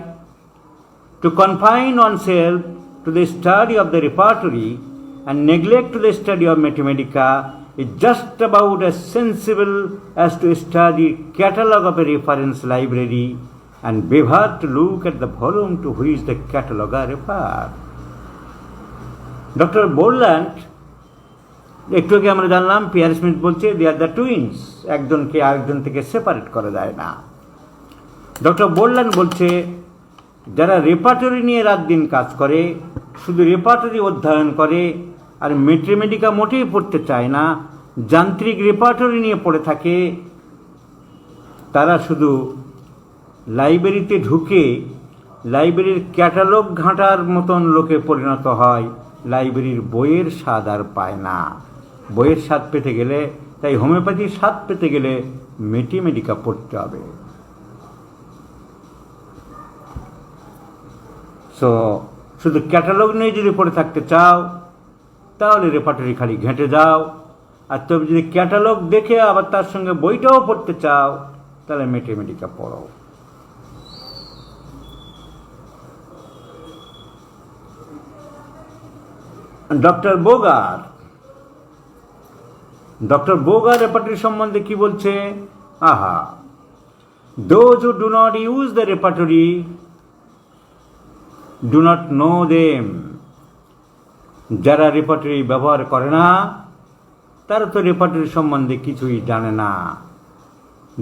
to confine oneself to the study of the repertory and neglect to the study of mathematica is just about as sensible as to study catalogue of a reference library and bevere to look at the volume to which the cataloguer refer. Doctor Borland, একটু আগে আমরা জানলাম পিয়ার স্মিথ বলছে দে আর দ্য টুইনস, একজনকে আরেকজন থেকে সেপারেট করা যায় না। ডক্টর বোরল্যান্ড বলছে যারা রেপার্টরি নিয়ে রাত দিন কাজ করে, শুধু রেপার্টরি অধ্যয়ন করে আর ম্যাথমেটিকা মোটেই পড়তে চায় না, যান্ত্রিক রেপার্টরি নিয়ে পড়ে থাকে, তারা শুধু লাইব্রেরিতে ঢুকে লাইব্রেরির ক্যাটালগ ঘাঁটার মতন লোকে পরিণত হয়, লাইব্রেরির বইয়ের স্বাদ আর পায় না। বইয়ের স্বাদ পেতে গেলে, তাই হোমিওপ্যাথির স্বাদ পেতে গেলে ম্যাথমেটিকা পড়তে হবে। সো শুধু ক্যাটালগ নিয়ে যদি পড়ে থাকতে চাও তাহলে রেপার্টরি খালি ঘেঁটে যাও, আর তবে যদি ক্যাটালগ দেখে আবার তার সঙ্গে বইটাও পড়তে চাও তাহলে ম্যাথমেটিকা পড়ো। ডক্টর বোগার রেপার্টরি সম্বন্ধে কি বলছে? আহা, those who do not use the repertory do not know them. যারা রেপার্টরি ব্যবহার করে না তারা তো রেপার্টরি সম্বন্ধে কিছুই জানে না।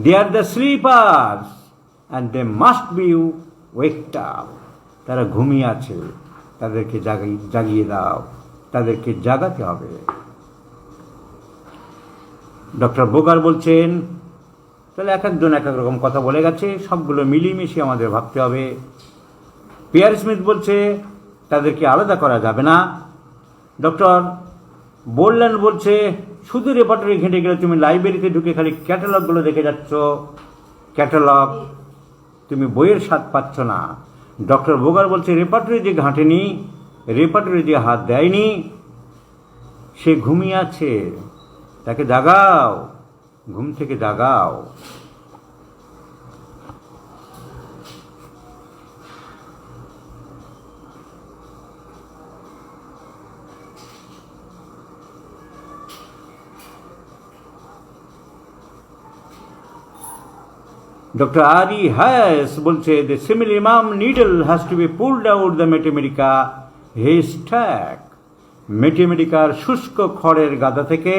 They are the sleepers and they must be waked up. তারা ঘুমিয়ে আছে, তাদেরকে জাগিয়ে দাও, তাদেরকে জাগাতে হবে। ডক্টর বোগার বলছেন তাহলে এক একজন এক এক রকম কথা বলে গেছে, সবগুলো মিলিয়ে আমাদের ভাবতে হবে। পিয়ার স্মিথ বলছে তাদেরকে আলাদা করা যাবে না। ডক্টর বোরল্যান্ড বলছে শুধু রেপার্টরি ঘেঁটে গেলে তুমি লাইব্রেরিতে ঢুকে খালি ক্যাটালগগুলো দেখে যাচ্ছ, ক্যাটালগ, তুমি বইয়ের স্বাদ পাচ্ছ না। ডক্টর বোগার বলছে রেপার্টরি যে ঘাঁটেনি, রেপার্টরি যে হাত দেয়নি, সে ঘুমিয়ে আছে, তাকে জাগাও, ঘুম থেকে জাগাও। Dr. Ari Hayes বলছে the simillimum needle has to be pulled out the mathematica haystack. ম্যাথমেটিকার শুষ্ক খড়ের গাদা থেকে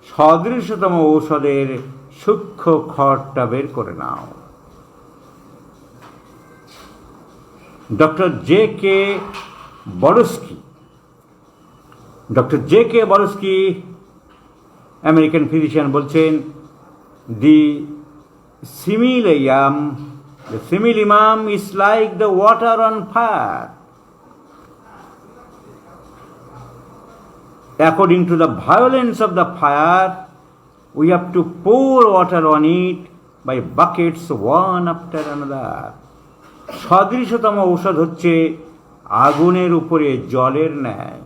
সদৃশতম ঔষধের সূক্ষ্ম খড়টা বের করে নাও। Doctor J K Borsky American physician বলছেন, the simillimum is like the water on fire. According to the violence of the fire, we have to pour water on it by buckets one after another. সদৃশতম ঔষধ হচ্ছে আগুনের উপরে জলের ন্যায়।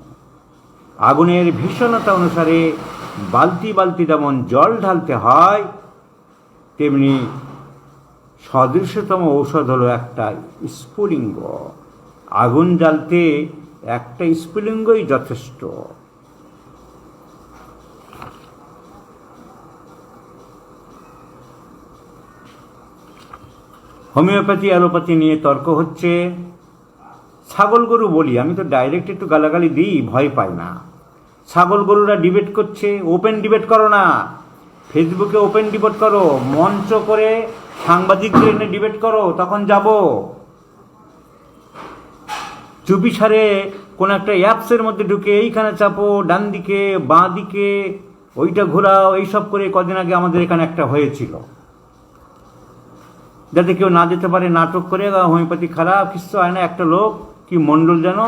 আগুনের ভীষণতা অনুসারে বালতি বালতি যেমন জল ঢালতে হয়, তেমনি সদৃশতম ঔষধ হলো একটা স্ফুলিঙ্গ। আগুন জ্বালতে একটা স্ফুলিঙ্গই যথেষ্ট। হোমিওপ্যাথি অ্যালোপ্যাথি নিয়ে তর্ক হচ্ছে। ছাগল গরু বলি, আমি তো ডাইরেক্ট একটু গালাগালি দিই, ভয় পাই না। ছাগল গরুরা ডিবেট করছে, ওপেন ডিবেট করো না, ফেসবুকে ওপেন ডিবেট করো, মঞ্চ করে সাংবাদিকদের এনে ডিবেট করো, তখন যাব। চুপি সারে কোন একটা অ্যাপসের মধ্যে ঢুকে এইখানে চাপো, ডান দিকে বাঁ দিকে ওইটা ঘোরাও, এইসব করে কদিন আগে আমাদের এখানে একটা হয়েছিল, যাতে কেউ না যেতে পারে, নাটক করে হোমিওপ্যাথি খারাপ, কিছু হয় না। একটা লোক কি মণ্ডল যেন,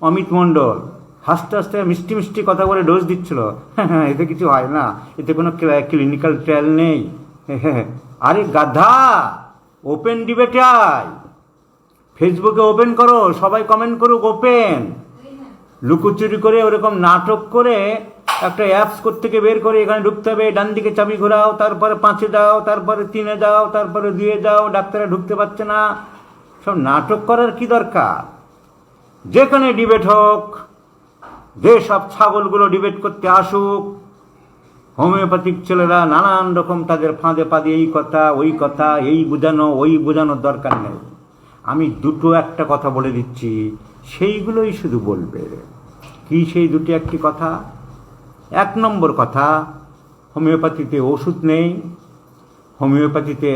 অমিত মণ্ডল, হাসতে হাসতে মিষ্টি মিষ্টি কথা বলে ডোজ দিচ্ছিল। হ্যাঁ, এতে কিছু হয় না, এতে কোনো ক্লিনিক্যাল ট্রায়াল নেই। আরে গাধা, ওপেন ডিবেটে আয়, ফেসবুকে ওপেন করো, সবাই কমেন্ট করুক ওপেন। লুকোচুরি করে ওরকম নাটক করে একটা অ্যাপস থেকে বের করে এখানে ঢুকতে হবে, ডান দিকে চাবি ঘোরাও, তারপরে 5-এ দাও, তারপরে 3-এ দাও, তারপরে 2-এ দাও, ডাক্তাররা ঢুকতে পারছে না। সব নাটক করার কি দরকার? যেখানে ডিবেট হোক, যেসব ছাগলগুলো ডিবেট করতে আসুক, হোমিওপ্যাথিক ছেলেরা নানান রকম তাদের ফাঁদে পাদে এই কথা ওই কথা, এই বোঝানো ওই বোঝানোর দরকার নেই। আমি একটা কথা বলে দিচ্ছি, সেইগুলোই শুধু বলবে। কি সেই একটি কথা? 1 নম্বর কথা, হোমিওপ্যাথিতে ওষুধ নেই, হোমিওপ্যাথিতে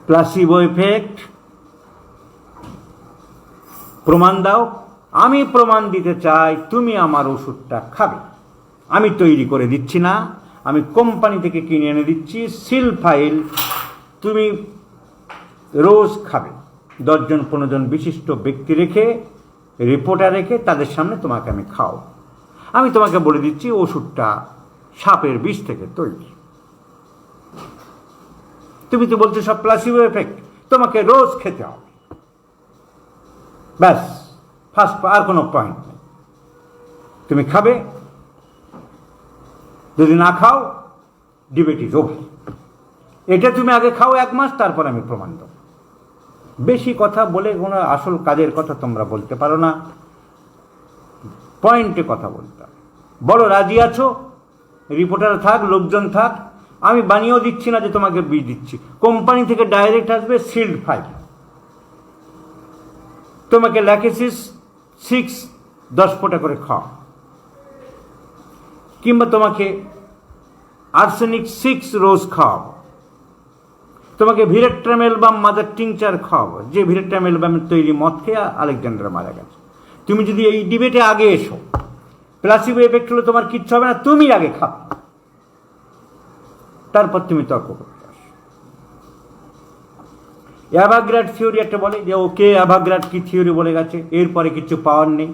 প্লাসিবো এফেক্ট। প্রমাণ দাও। আমি প্রমাণ দিতে চাই, তুমি আমার ওষুধটা খাবে। আমি তৈরি করে দিচ্ছি না, আমি কোম্পানি থেকে কিনে এনে দিচ্ছি, সিল ফাইল, তুমি রোজ খাবে। 10 জন 15 জন বিশিষ্ট ব্যক্তি রেখে, রিপোর্টার রেখে তাদের সামনে তোমাকে আমি খাও। আমি তোমাকে বলে দিচ্ছি ওষুধটা সাপের বিষ থেকে তৈরি। তুমি তো বলছো সব প্লাসিবো এফেক্ট, তোমাকে রোজ খেতে হবে, ব্যাস, ফার্স্ট, আর কোনো পয়েন্ট নেই। তুমি খাবে, যদি না খাও ডিবেট ইজ ওভার। এটা তুমি আগে খাও 1 মাস, তারপর আমি প্রমাণ দেবো। বেশি কথা বলে কোনো আসল কাজের কথা তোমরা বলতে পারো না, পয়েন্টে কথা বলতে হবে। বলো রাজি আছো, রিপোর্টার থাক, লোকজন থাক, আমি বানিয়েও দিচ্ছি না যে তোমাকে বিষ দিচ্ছি, কোম্পানি থেকে ডাইরেক্ট আসবে সিল্ড ফাইল, তোমাকে ল্যাকেসিস 6-10 ফোঁটা করে খাও, কিংবা তোমাকে আর্সেনিক 6 রোজ খাও, তোমাকে ভিরেট্রামেল বা মাদার টিংচার খাওয়াবো, যে ভিরেট্রামেল বামের তৈরি মদ খেয়ে আলেকজান্ডার মারা গেছে। তুমি যদি এই ডিবেটে আগে এসো, প্লাসিবো এফেক্ট হলে তোমার কিচ্ছু হবে না, তুমি আগে খাও, তারপর তুমি তর্ক করতে আসো। অ্যাভাগ্রাড থিওরি একটা বলে যে ওকে অ্যাভাগ্রাড কি থিওরি বলে গেছে, এরপরে কিছু পাওয়ার নেই।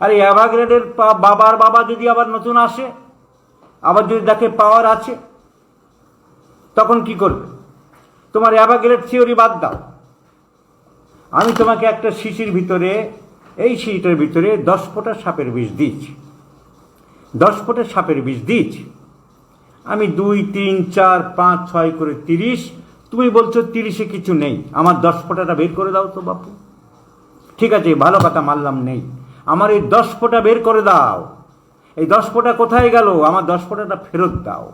আরে অ্যাভাগ্রাডের বাবার বাবা যদি আবার নতুন আসে, আবার যদি দেখে পাওয়ার আছে, তখন কি করবে? তোমার অ্যাভাগ্রাড থিওরি বাদ দাও। আমি তোমাকে একটা শিশির ভিতরে, এই শিশিটার ভিতরে 10 ফোঁটা সাপের বিষ দিয়েছি, 10 ফোঁটা সাপের বিষ দিয়েছি। আমি 2, 3, 4, 5, 6 করে 30। তুমি বলছো 30-এ কিছু নেই, আমার 10 ফোঁটাটা বের করে দাও তো বাপু। ঠিক আছে, ভালো কথা মানলাম নেই, আমার এই 10 ফোঁটা বের করে দাও। এই 10 ফোঁটা কোথায় গেল? আমার 10 ফোঁটাটা ফেরত দাও।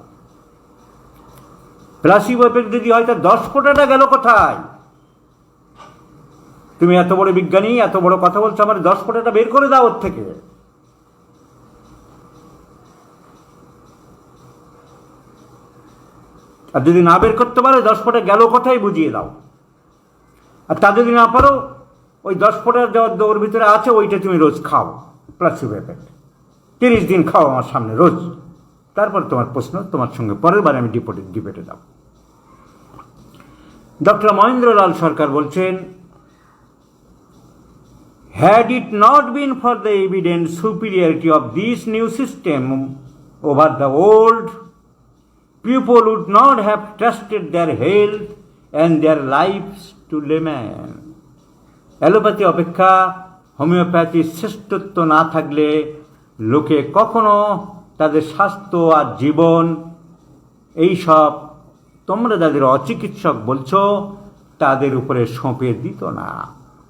প্লাসিবো এফেক্ট যদি হয়, তা 10 ফোঁটাটা গেল কোথায়? তুমি এত বড় বিজ্ঞানী, এত বড় কথা বলছো, আমার 10 ফোঁটাটা বের করে দাও ওর থেকে। আর যদি না বের করতে পারো 10 ফোঁটা গেল কথাই বুঝিয়ে দাও। আর তা যদি না পারো ওই 10 ফোঁটার ওর ভিতরে আছে ওইটা তুমি রোজ খাও, প্লাসিবো এফেক্ট, 30 দিন খাও আমার সামনে রোজ। তারপর তোমার প্রশ্ন তোমার সঙ্গে পরের বার আমি ডিবেটে যাব। ডক্টর মহেন্দ্রলাল সরকার বলছেন, had it not been for the evident superiority of this new system over the old, people would not have trusted their health and their lives to laymen. Allopathy অপেক্ষা হোমিওপ্যাথির শ্রেষ্ঠত্ব না থাকলে লোকে কখনো তাদের স্বাস্থ্য আর জীবন এইসব তোমরা যাদের অচিকিৎসক বলছো তাদের উপরে সঁপে দিত না।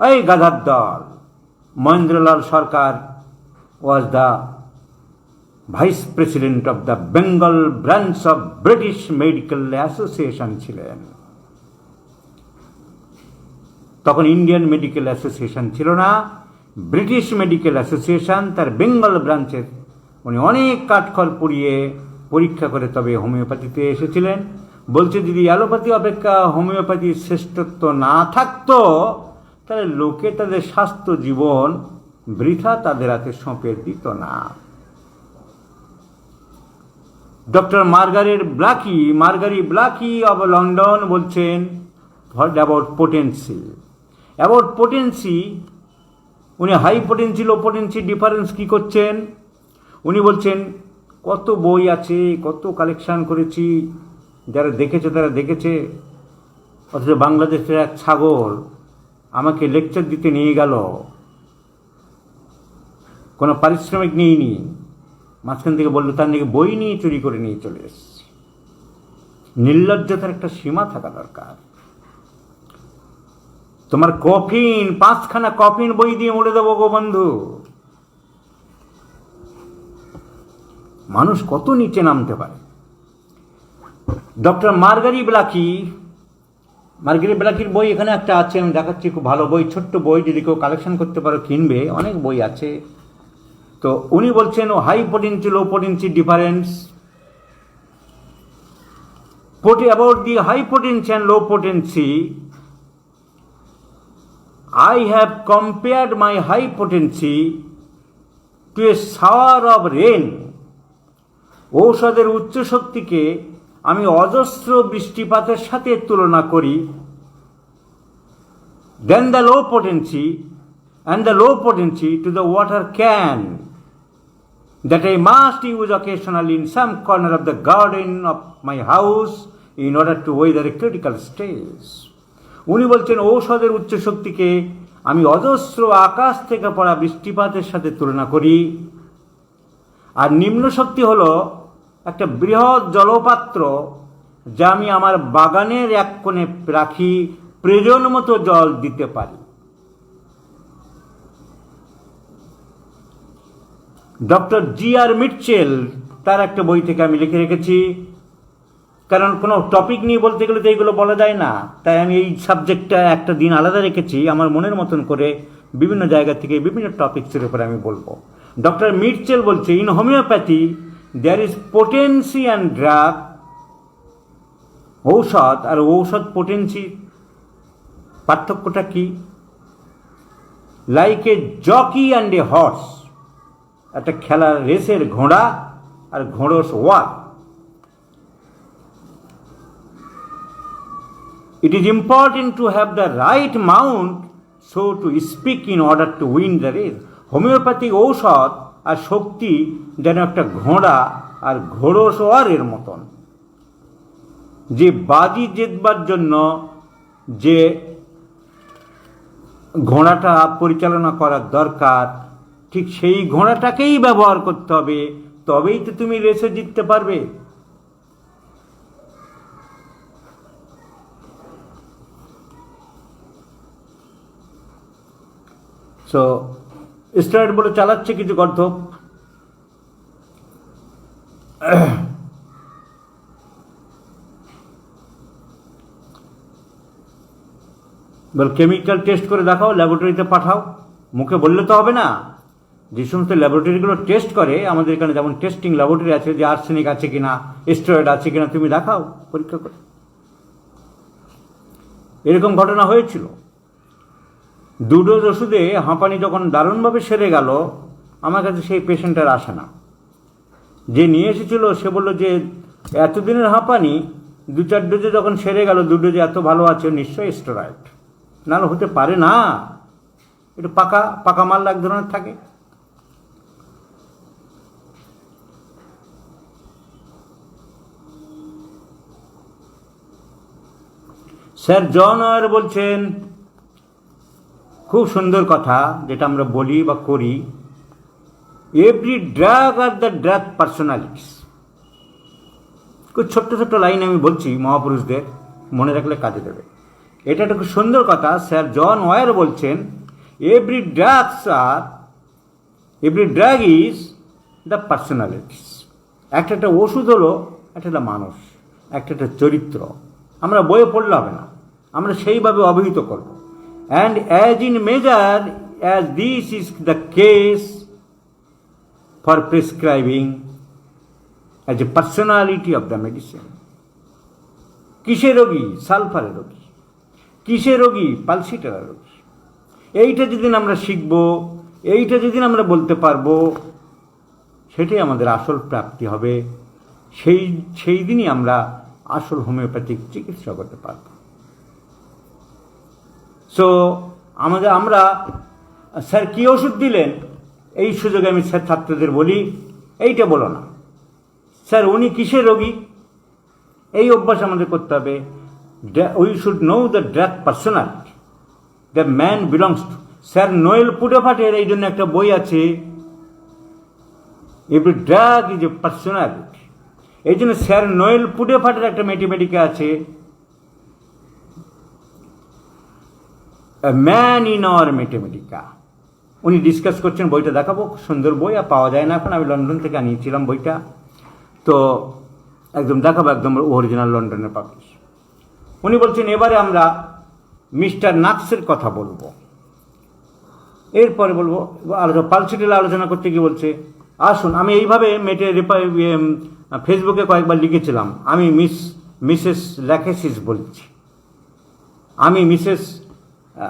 এই গাধার দল। মহেন্দ্রলাল সরকার was the vice president of the Bengal branch of British Medical Association ছিলেন। তখন ইন্ডিয়ান মেডিকেল অ্যাসোসিয়েশন ছিল না, ব্রিটিশ মেডিকেল অ্যাসোসিয়েশন, তার বেঙ্গল ব্রাঞ্চের উনি অনেক কাঠখড় পুড়িয়ে পরীক্ষা করে তবে হোমিওপ্যাথিতে এসেছিলেন। বলছে যদি অ্যালোপ্যাথি অপেক্ষা হোমিওপ্যাথির শ্রেষ্ঠত্ব না থাকতো তাহলে লোকে তাদের স্বাস্থ্য জীবন বৃথা তাদের হাতে সঁপে দিত না। ডক্টর মার্গারি ব্লাকি অব লন্ডন বলছেন অ্যাবাউট পোটেন্সি, উনি high potency low potency difference কি করছেন উনি বলছেন, কত বই আছে, কত কালেকশন করেছি, যারা দেখেছে তারা দেখেছে, অথচ বাংলাদেশের এক ছাগল আমাকে লেকচার দিতে নিয়ে গেল, কোনো পারিশ্রমিক নিইনি, মাঝখান থেকে বললো তার নাকি বই নিয়ে চুরি করে নিয়ে চলে এসছে। নির্লজ্জতার একটা সীমা থাকা দরকার। তোমার কফিন 5খানা কফিন বই দিয়ে মুড়ে দেবো গো বন্ধু। মানুষ কত নিচে নামতে পারে। ডক্টর মার্গারি ব্লাকির বই এখানে একটা আছে, আমি দেখাচ্ছি, খুব ভালো বই, ছোট্ট বই, যদি কেউ কালেকশন করতে পারো কিনবে, অনেক বই আছে। তো উনি বলছেন high potency low potency difference, about the high potency and low potency, I have compared my high potency to a shower of rain. ঔষধের উচ্চ শক্তিকে আমি অজস্র বৃষ্টিপাতের সাথে তুলনা করি। Then the low potency to the water can that I must use occasionally in some corner of the garden of my house in order to weather a critical stage. উনি বলছেন ঔষধের উচ্চ শক্তিকে আমি অজস্র আকাশ থেকে পড়া বৃষ্টিপাতের সাথে তুলনা করি, আর নিম্ন শক্তি হলো একটা বৃহৎ জলপাত্র যা আমি আমার বাগানের এক কোণে রাখি, প্রয়োজন মতো জল দিতে পারি। ডক্টর জি.আর. মিটচেল, তার একটা বই থেকে আমি লিখে রেখেছি, কারণ কোনো টপিক নিয়ে বলতে গেলে তো এইগুলো বলা যায় না, তাই আমি এই সাবজেক্টটা একটা দিন আলাদা রেখেছি, আমার মনের মতন করে বিভিন্ন জায়গা থেকে বিভিন্ন টপিক্সের উপরে আমি বলবো। ডক্টর মিটচেল বলছে, in homeopathy there is potency and drug, ঔষধ আর ঔষধ পোটেন্সি পার্থক্যটা কি? Like a jockey and a horse, একটা খেলার রেসের ঘোড়া আর ঘোড়স ওয়াক। It is important to have the right mount, so to speak, in order to win the race. Homeopathic ঔষধ আর শক্তি যেন একটা ঘোড়া আর ঘোড়সওয়ারের মতন, যে বাজি জেতবার জন্য যে ঘোড়াটা পরিচালনা করার দরকার, ঠিক সেই ঘোড়াটাকেই ব্যবহার করতে হবে, তবেই তো তুমি রেসে জিততে পারবে। সো স্টেরয়েড বলে চালাচ্ছে কিছু গর্ধপ। বল কেমিক্যাল টেস্ট করে দেখাও, ল্যাবরেটরিতে পাঠাও, মুখে বললে তো হবে না। যে সমস্ত ল্যাবরেটরিগুলো টেস্ট করে, আমাদের এখানে যেমন টেস্টিং ল্যাবরেটরি আছে, যে আর্সেনিক আছে কিনা, স্টেরয়েড আছে কিনা, তুমি দেখাও পরীক্ষা করে। এরকম ঘটনা হয়েছিল। 2 ডোজ ওষুধে হাঁপানি যখন দারুণভাবে সেরে গেল, আমার কাছে সেই পেশেন্টের আসে না। যে নিয়ে এসেছিল সে বললো যে এতদিনের হাঁপানি 2-4 ডোজে যখন সেরে গেল, 2 ডোজে এত ভালো আছে, নিশ্চয়ই স্টেরয়েড, নাহলে হতে পারে না। একটু পাকা পাকা মাল এক ধরনের থাকে। স্যার জন ওয়ার বলছেন, খুব সুন্দর কথা, যেটা আমরা বলি বা করি, every drug are the drug personalities. খুব ছোট্ট ছোট্ট লাইন আমি বলছি, মহাপুরুষদের মনে রাখলে কাজে দেবে। এটা একটা খুব সুন্দর কথা। স্যার জন ওয়ার বলছেন, every drug is the personalities. একটা ওষুধ হলো একটা মানুষ, একটা চরিত্র। আমরা বইয়ে পড়লে হবে না, আমরা সেইভাবে অবহিত করব। And as in measure as this is the case for prescribing as a personality of the medicine. কিসে রোগী? সালফারের রোগী। কিসে রোগী? পালসিটারের রোগী। এইটা যেদিন আমরা শিখব, এইটা যেদিন আমরা বলতে পারবো, সেটাই আমাদের আসল প্রাপ্তি হবে। সেই দিনই আমরা আসল হোমিওপ্যাথিক চিকিৎসা করতে পারব। সো আমরা স্যার কী ওষুধ দিলেন, এই সুযোগে আমি স্যার ছাত্রদের বলি, এইটা বলো না, স্যার উনি কিসের রোগী। এই অভ্যাস আমাদের করতে হবে। We should know the drug personality the man belongs to. Sir Noel পুডেফাটের এই জন্য একটা বই আছে, every drug is a personality. এই জন্য স্যার নোয়েল পুডেফাটের একটা ম্যাথমেটিকা আছে, ম্যান ইন আওয়ার ম্যাথমেটিকা। উনি ডিসকাস করছেন, বইটা দেখাবো, সুন্দর বই, আর পাওয়া যায় না এখন, আমি লন্ডন থেকে আনিয়েছিলাম বইটা, তো একদম দেখাবো, একদম অরিজিনাল লন্ডনের পাবলিশ। উনি বলছেন এবারে আমরা মিস্টার নাক্সের কথা বলবো, এরপরে বলবো পালসিটাল আলোচনা করতে গিয়ে বলছে, আসুন আমি এইভাবে ফেসবুকে কয়েকবার লিখেছিলাম, আমি মিসেস ল্যাকেসিস বলছি,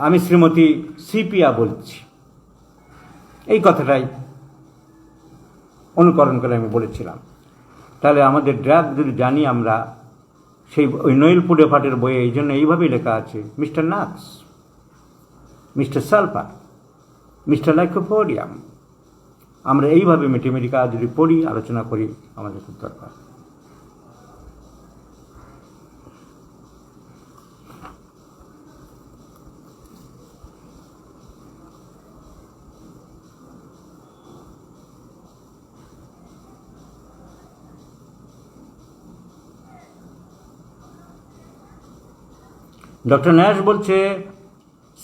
আমি শ্রীমতী সিপিয়া বলছি। এই কথাটাই অনুকরণ করে আমি বলেছিলাম। তাহলে আমাদের ড্রাগ যদি জানি আমরা, সেই ওই নোয়েল পুডেফাটের বইয়ে এই জন্য এইভাবেই লেখা আছে, mister নাক্স, mister sulphur, mister lycopodium. আমরা এইভাবে ম্যাথমেটিকা যদি পড়ি, আলোচনা করি, আমাদের খুব দরকার। ডক্টর ন্যাশ বলছে,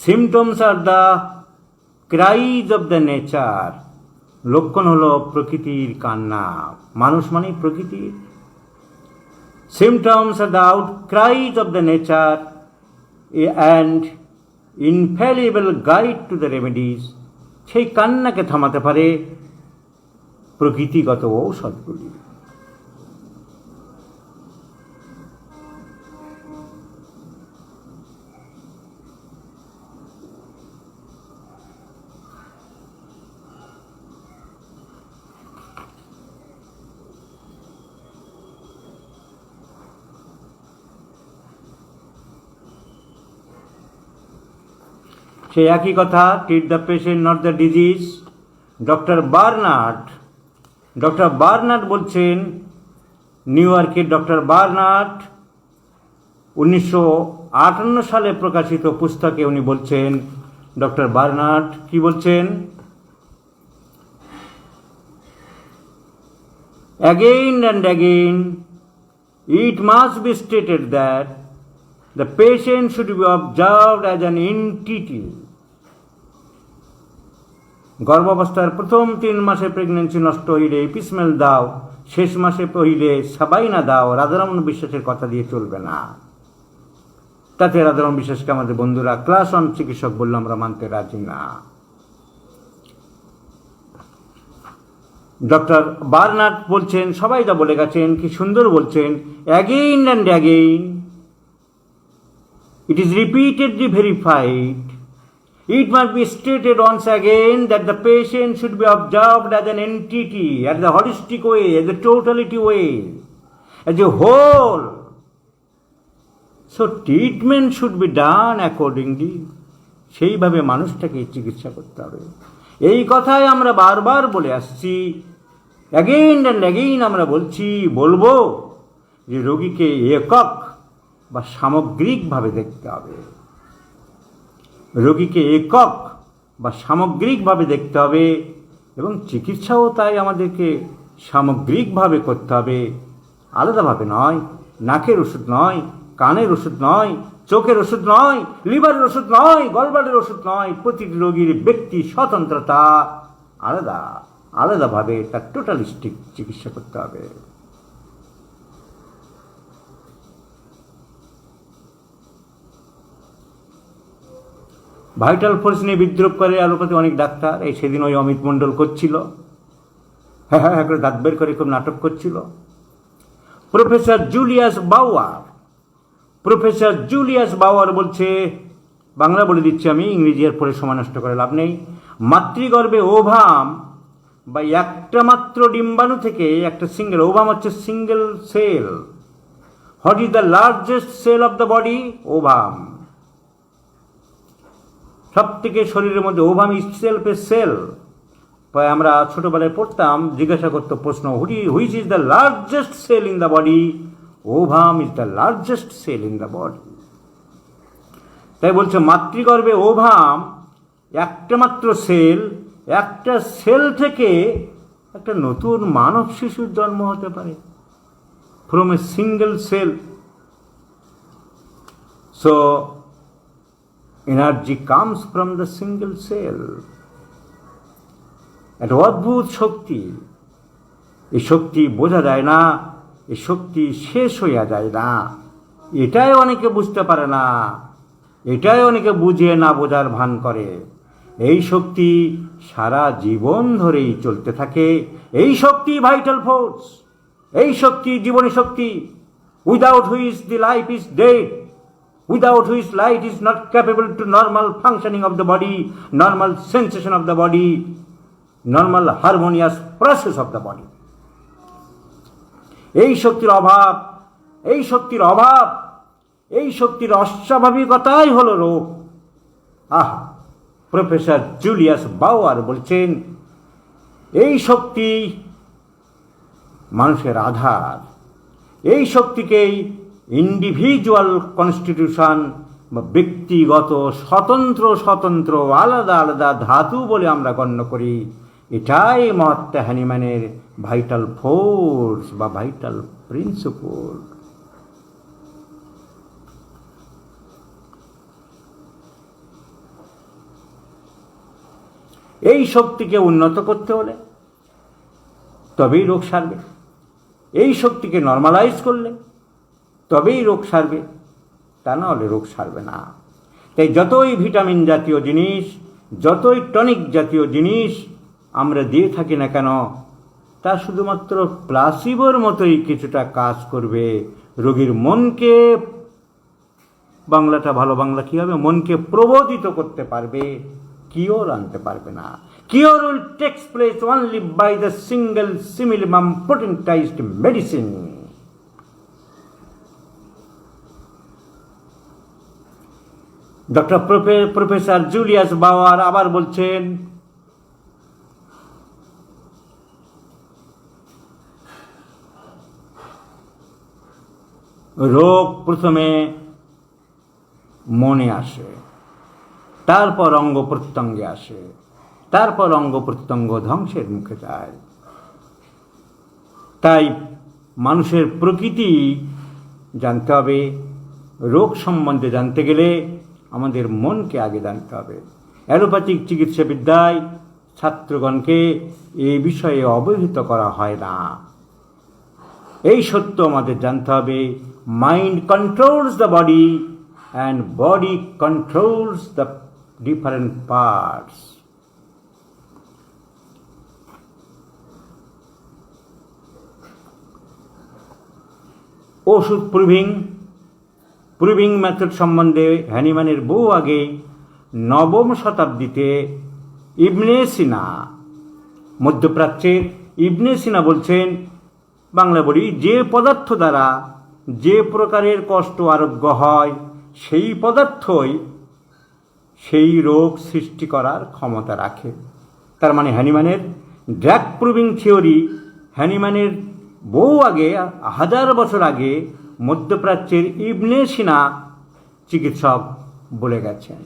symptoms are the cries of the nature. লক্ষণ হলো প্রকৃতির কান্না। মানুষ মানেই প্রকৃতির। Symptoms are the outcries of the nature and infallible guide to the remedies. সেই কান্নাকে থামাতে পারে প্রকৃতিগত ঔষধগুলি। সেই একই কথা, treat the patient not the disease. Doctor Bernard বলছেন, নিউ ইয়র্কের ডক্টর বার্নার্ড 1958 সালে প্রকাশিত পুস্তকে উনি বলছেন, ডক্টর বার্নার্ড কি বলছেন, again and again it must be stated that the patient should be observed as an entity. গর্ভাবস্থার প্রথম 3 মাসে প্রেগনেন্সি নষ্ট হইলে এপিসমেল দাও, শেষ মাসে পহিলে সাবাইনা দাও। রাধারমণ বিশ্বাসের কথা দিয়ে চলবে না। তাতে রাধারমণ বিশ্বাসকে আমাদের বন্ধুরা ক্লাস 1 চিকিৎসক বললে আমরা মানতে রাজি না। ডক্টর বার্নার্ড বলছেন, সবাই তা বলে গেছেন, কি সুন্দর বলছেন, again and again it is repeatedly verified. It must be stated once again that the patient should be observed as an entity, as a holistic way, as a totality way, as a whole. So treatment should be done accordingly. সেইভাবে মানুষটাকে চিকিৎসা করতে হবে। এই কথাই আমরা বারবার বলে আসছি, অ্যাগেইন অ্যান্ড অ্যাগেইন আমরা বলবো যে রোগীকে একক বা সামগ্রিকভাবে দেখতে হবে। রোগীকে একক বা সামগ্রিকভাবে দেখতে হবে এবং চিকিৎসাও তাই আমাদেরকে সামগ্রিকভাবে করতে হবে, আলাদাভাবে নয়। নাকের ওষুধ নয়, কানের ওষুধ নয়, চোখের ওষুধ নয়, লিভারের ওষুধ নয়, গলব্লাডারের ওষুধ নয়। প্রতিটি রোগীর ব্যক্তি স্বতন্ত্রতা আলাদা, আলাদাভাবে তার টোটালিস্টিক চিকিৎসা করতে হবে। ভাইটাল ফোর্স নিয়ে বিদ্রোহ করে অ্যালোপ্যাথি অনেক ডাক্তার। এই সেদিন ওই অমিত মণ্ডল করছিল, হ্যাঁ হ্যাঁ করে দাঁত বের করে খুব নাটক করছিল। প্রফেসর জুলিয়াস বাউয়ার বলছে, বাংলা বলে দিচ্ছি আমি, ইংরেজি আর পরে সময় নষ্ট করে লাভ নেই। মাতৃগর্ভে ওভাম বা একটা মাত্র ডিম্বাণু থেকে একটা সিঙ্গেল ওভাম হচ্ছে single cell. What is the largest cell of the body? Ovum. সব থেকে শরীরের মধ্যে ওভাম ইটসেলফ এ সেল। আমরা ছোটবেলায় পড়তাম, জিজ্ঞাসা করতো প্রশ্ন, which is the largest cell in the body? Ovum is the largest cell in the body. তাই বলছে মাতৃগর্ভে ওভাম একটা মাত্র সেল, একটা সেল থেকে একটা নতুন মানব শিশুর জন্ম হতে পারে, from a single cell. So energy comes from the single cell. একটা অদ্ভুত শক্তি। এই শক্তি বোঝা যায় না, এই শক্তি শেষ হইয়া যায় না। এটাই অনেকে বুঝতে পারে না, এটাই অনেকে বুঝে না বোঝার ভান করে। এই শক্তি সারা জীবন ধরেই চলতে থাকে। এই শক্তি ভাইটাল ফোর্স, এই শক্তি জীবনী শক্তি। Without which the life is dead, without which life is not capable to normal functioning of the body, normal sensation of the body, normal harmonious process of the body. এই শক্তির অভাব, এই শক্তির অভাব, এই শক্তির অস্বাভাবিকতাই হলো রোগ। প্রফেসর জুলিয়াস বাউয়ার বলছেন, এই শক্তি মানুষের আধার। এই শক্তিকেই ইন্ডিভিজুয়াল কনস্টিটিউশন বা ব্যক্তিগত স্বতন্ত্র আলাদা আলাদা ধাতু বলে আমরা গণ্য করি। এটাই মহাত্মা হ্যানিম্যানের ভাইটাল ফোর্স বা ভাইটাল প্রিন্সিপল। এই শক্তিকে উন্নত করতে হলে তবেই রোগ সারবে। এই শক্তিকে নর্মালাইজ করলে তবেই রোগ সারবে, তা না হলে রোগ সারবে না। তাই যতই ভিটামিন জাতীয় জিনিস, যতই টনিক জাতীয় জিনিস আমরা দিয়ে থাকি না কেন, তা শুধুমাত্র প্লাসিবোর মতোই কিছুটা কাজ করবে। রোগীর মনকে, বাংলাটা ভালো বাংলা কী হবে, মনকে প্রবোধিত করতে পারবে, কিওর আনতে পারবে না। Cure will takes place only by the single similimum potentized medicine. Doctor professor Julius Bauer আবার বলছেন, রোগ প্রথমে মনে আসে, তারপর অঙ্গ প্রত্যঙ্গে আসে, তারপর অঙ্গ প্রত্যঙ্গ ধ্বংসের মুখে যায়। তাই মানুষের প্রকৃতি জানতে হবে। রোগ সম্বন্ধে জানতে গেলে আমাদের মনকে আগে জানতে হবে। অ্যালোপ্যাথিক চিকিৎসাবিদ্যায় ছাত্রগণকে এই বিষয়ে অবহিত করা হয় না। এই সত্য আমাদের জানতে হবে, mind controls the body and body controls the different parts. ওষুধ প্রুভিং মেথড সম্বন্ধে হ্যানিম্যানের বহু আগে নবম শতাব্দীতে ইবনে সিনা, মধ্যপ্রাচ্যের ইবনে সিনা বলছেন, বাংলা বলি, যে পদার্থ দ্বারা যে প্রকারের কষ্ট আরোগ্য হয় সেই পদার্থই সেই রোগ সৃষ্টি করার ক্ষমতা রাখে। তার মানে হ্যানিম্যানের ড্রাগ প্রুভিং থিওরি হ্যানিম্যানের বহু আগে, 1000 বছর আগে মধ্যপ্রাচ্যের ইবনে সিনা চিকিৎসক বলে গেছেন।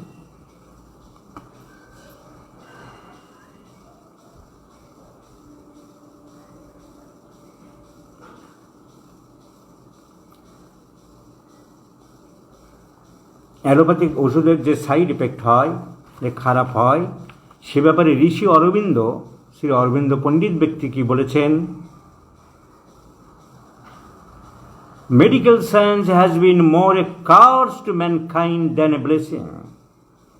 অ্যালোপ্যাথিক ওষুধের যে সাইড এফেক্ট হয়, যে খারাপ হয়, সে ব্যাপারে শ্রী অরবিন্দ পণ্ডিত ব্যক্তি কি বলেছেন? Medical science has been more a curse to mankind than a blessing.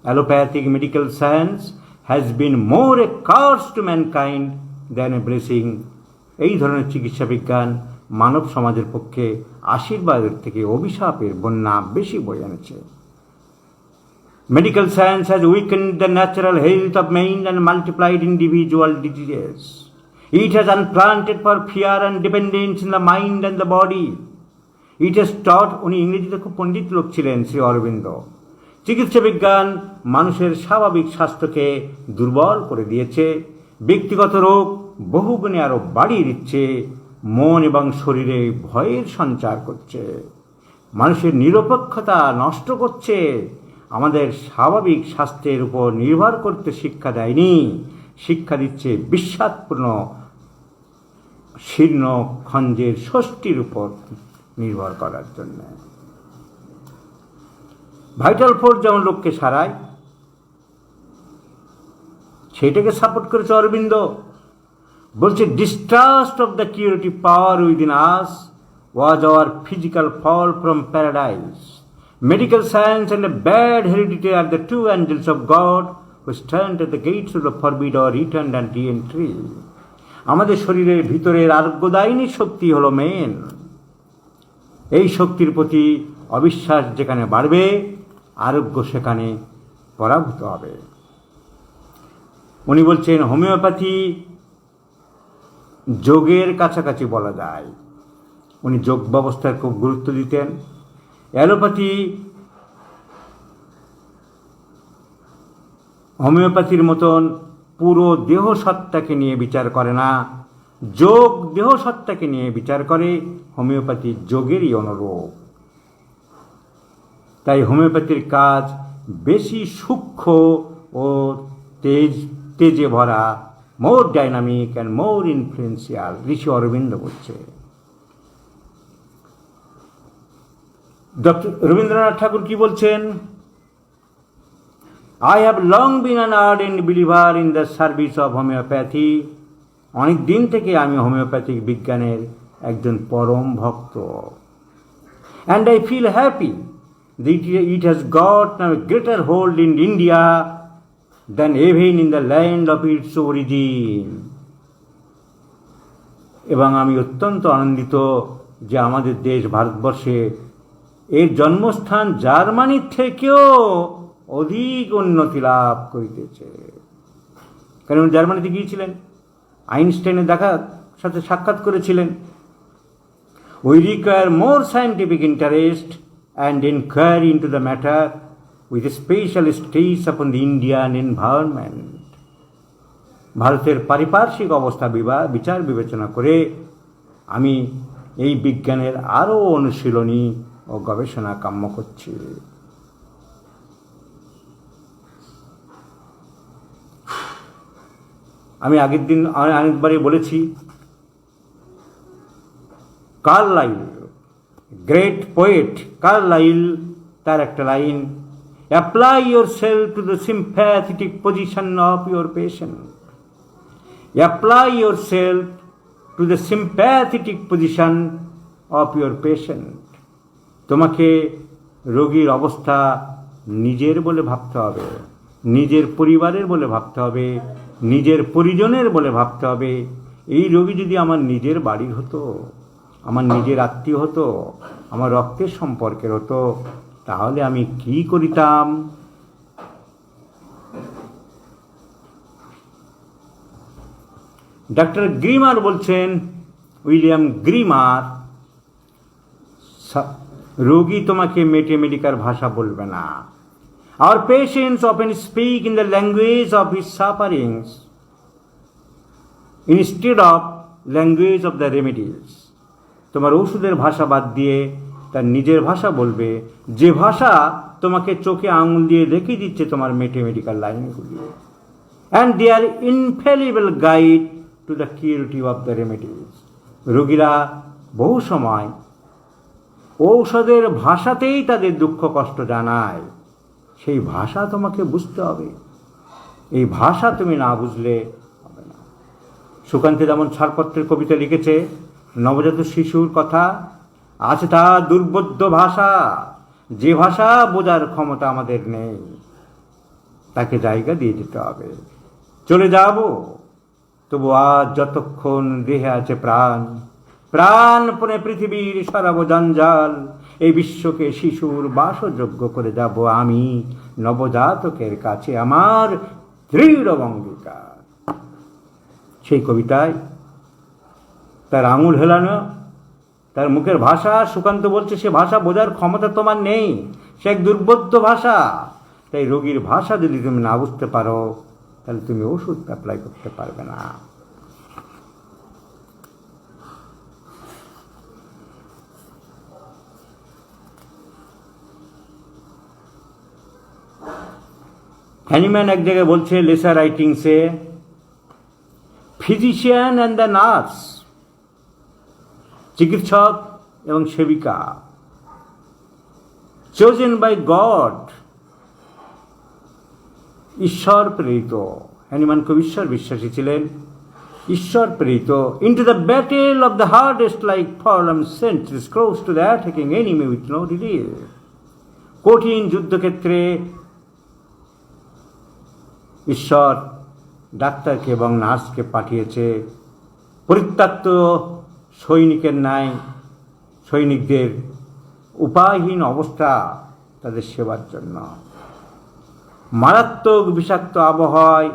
Allopathic medical science has been more a curse to mankind than a blessing. এই ধরনের চিকিৎসা বিজ্ঞান মানব সমাজের পক্ষে আশীর্বাদের থেকে অভিশাপের বন্যা বেশি বয়ে আনেছে। Medical science has weakened the natural health of men and multiplied individual diseases. It has unplanted for fear and dependence in the mind and the body. It has taught, উনি ইংরেজিতে খুব পণ্ডিত লোক ছিলেন শ্রী অরবিন্দ। চিকিৎসা বিজ্ঞান মানুষের স্বাভাবিক স্বাস্থ্যকে দুর্বল করে দিয়েছে, ব্যক্তিগত রোগ বহুগুণে আরো বাড়িয়ে দিচ্ছে, মন এবং শরীরে ভয়ের সঞ্চার করছে, মানুষের নিরপেক্ষতা নষ্ট করছে, আমাদের স্বাভাবিক স্বাস্থ্যের উপর নির্ভর করতে শিক্ষা দেয়নি, শিক্ষা দিচ্ছে বিশ্বাসপূর্ণ শীর্ণ খঞ্জের ষষ্ঠীর উপর নির্ভর করার জন্য। ভাইটাল ফোর্স যেমন লোককে সারায়, সেটাকে সাপোর্ট করেছে অরবিন্দ। বলছে, distrust of the curative power within us was our physical fall from paradise. Medical science and a bad heredity are the two angels of God who stand at the gates of the forbid or returned and re-entry. আমাদের শরীরের ভিতরের আরোগ্যদায়িনী শক্তি হলো মেন। এই শক্তির প্রতি অবিশ্বাস যেখানে বাড়বে, আরোগ্য সেখানে পরাভূত হবে। উনি বলছেন, হোমিওপ্যাথি যোগের কাছাকাছি বলা যায়। উনি যোগ ব্যবস্থার খুব গুরুত্ব দিতেন। অ্যালোপ্যাথি হোমিওপ্যাথির মতন পুরো দেহ সত্তাকে নিয়ে বিচার করে না, যোগ দেহ সত্তাকে নিয়ে বিচার করে। হোমিওপ্যাথি যোগেরই অনুরূপ। তাই হোমিওপ্যাথির কাজ বেশি সূক্ষ্ম ও তেজে ভরা, মোর ডাইনামিক অ্যান্ড মোর ইনফ্লুয়েন্সিয়াল, ঋষি অরবিন্দ বলছে। ডক্টর রবীন্দ্রনাথ ঠাকুর কি বলছেন? I have long been an ardent believer in the service of homeopathy. অনেক দিন থেকে আমি হোমিওপ্যাথিক বিজ্ঞানের একজন পরম ভক্ত। And I feel happy that it has got a greater hold in India than even in the land of its origin. এবং আমি অত্যন্ত আনন্দিত যে আমাদের দেশ ভারতবর্ষে এর জন্মস্থান জার্মানির থেকেও অধিক উন্নতি লাভ করিতেছে। কারণ জার্মানিতে গিয়েছিলেন, আইনস্টাইনের সাথে সাক্ষাৎ করেছিলেন। We require more scientific interest and inquiry into the matter with special stress upon the Indian environment. ভারতের পারিপার্শ্বিক অবস্থা বিচার বিবেচনা করে আমি এই বিজ্ঞানের আরও অনুশীলনী ও গবেষণা কাম্য করছি। আমি আগের দিন অনেকবারই বলেছি, কার্লাইল, গ্রেট পোয়েট কার্লাইল, তার একটা line, apply your self to the sympathetic position of your patient. Apply your self to the sympathetic position of your patient. তোমাকে রোগীর অবস্থা নিজের বলে ভাবতে হবে, নিজের পরিবারের বলে ভাবতে হবে, নিজের পরিজনের বলে ভাবতে হবে। এই রোগী যদি আমার নিজের বাড়ির হতো, আমার নিজের আত্মীয় হতো, আমার রক্তের সম্পর্কের হতো, তাহলে আমি কি করিতাম? ডক্টর গ্রিমার বলছেন, উইলিয়াম গ্রিমার, রোগী তোমাকে ম্যাথমেটিক্যাল ভাষা বলবে না। Our patients often speak in the language of his sufferings instead of language of the remedies. তোমার ওষুধের ভাষা বাদ দিয়ে তার নিজের ভাষা বলবে, যে ভাষা তোমাকে চোখে আঙুল দিয়ে দেখিয়ে দিচ্ছে তোমার ম্যাথমেটিক্যাল লাইনগুলি। And they are infallible guide to the curative of the remedies. রোগীরা বহু সময় ঔষধের ভাষাতেই তাদের দুঃখ কষ্ট জানায়। সেই ভাষা তোমাকে বুঝতে হবে, এই ভাষা তুমি না বুঝলে হবে না। সুকান্তে যেমন ছাড়পত্রের কবিতা লিখেছে, নবজাত শিশুর কথা আছে তার দুর্বোধ্য ভাষা, যে ভাষা বোঝার ক্ষমতা আমাদের নেই, তাকে জায়গা দিয়ে দিতে হবে। চলে যাব, তবু আজ যতক্ষণ দেহে আছে প্রাণ, প্রাণপণে পৃথিবীর সরাব জঞ্জাল, এই বিশ্বকে শিশুর বাসযোগ্য করে যাব আমি, নবজাতকের কাছে আমার দৃঢ় অঙ্গীকার। সেই কবিতায় তার আঙুল হেলানো, তার মুখের ভাষা, সুকান্ত বলছে সে ভাষা বোঝার ক্ষমতা তোমার নেই, সে এক দুর্বোধ্য ভাষা। তাই রোগীর ভাষা যদি তুমি না বুঝতে পারো, তাহলে তুমি ওষুধ অ্যাপ্লাই করতে পারবে না। হ্যানিম্যান এক জায়গায় বলছে লেসার রাইটিংসে, ফিজিশিয়ান অ্যান্ড দ্য নার্স, চিকিৎসক এবং সেবিকা, চোজেন বাই গড, ঈশ্বর প্রেরিত। হ্যানিম্যান খুব ঈশ্বর বিশ্বাসী ছিলেন, ঈশ্বর প্রেরিত। Into the battle of the hardest like form sentries close to the attacking enemy with no relief. কঠিন যুদ্ধক্ষেত্রে ঈশ্বর ডাক্তারকে এবং নার্সকে পাঠিয়েছে পরিত্যক্ত সৈনিকের ন্যায়, সৈনিকদের উপায়হীন অবস্থা তাদের সেবার জন্য। মারাত্মক বিষাক্ত আবহাওয়ায়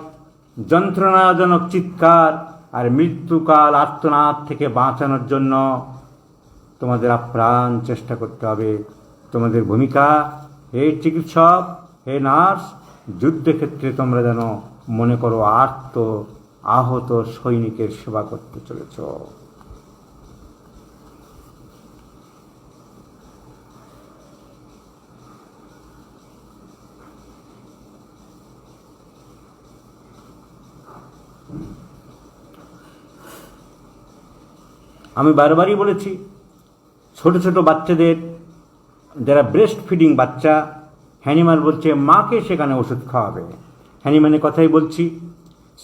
যন্ত্রণাজনক চিৎকার আর মৃত্যুকাল আর্তনাদ থেকে বাঁচানোর জন্য তোমাদের আপ্রাণ চেষ্টা করতে হবে। তোমাদের ভূমিকা, হে চিকিৎসক, হে নার্স, যুদ্ধক্ষেত্রে তোমরা যেন মনে করো আহত সৈনিকের সেবা করতে চলেছ। আমি বারবারই বলেছি, ছোট ছোট বাচ্চাদের, যারা ব্রেস্ট ফিডিং বাচ্চা, হ্যানিম্যান বলছে মাকে সেখানে ওষুধ খাওয়াবে। হ্যানিম্যানের কথাই বলছি,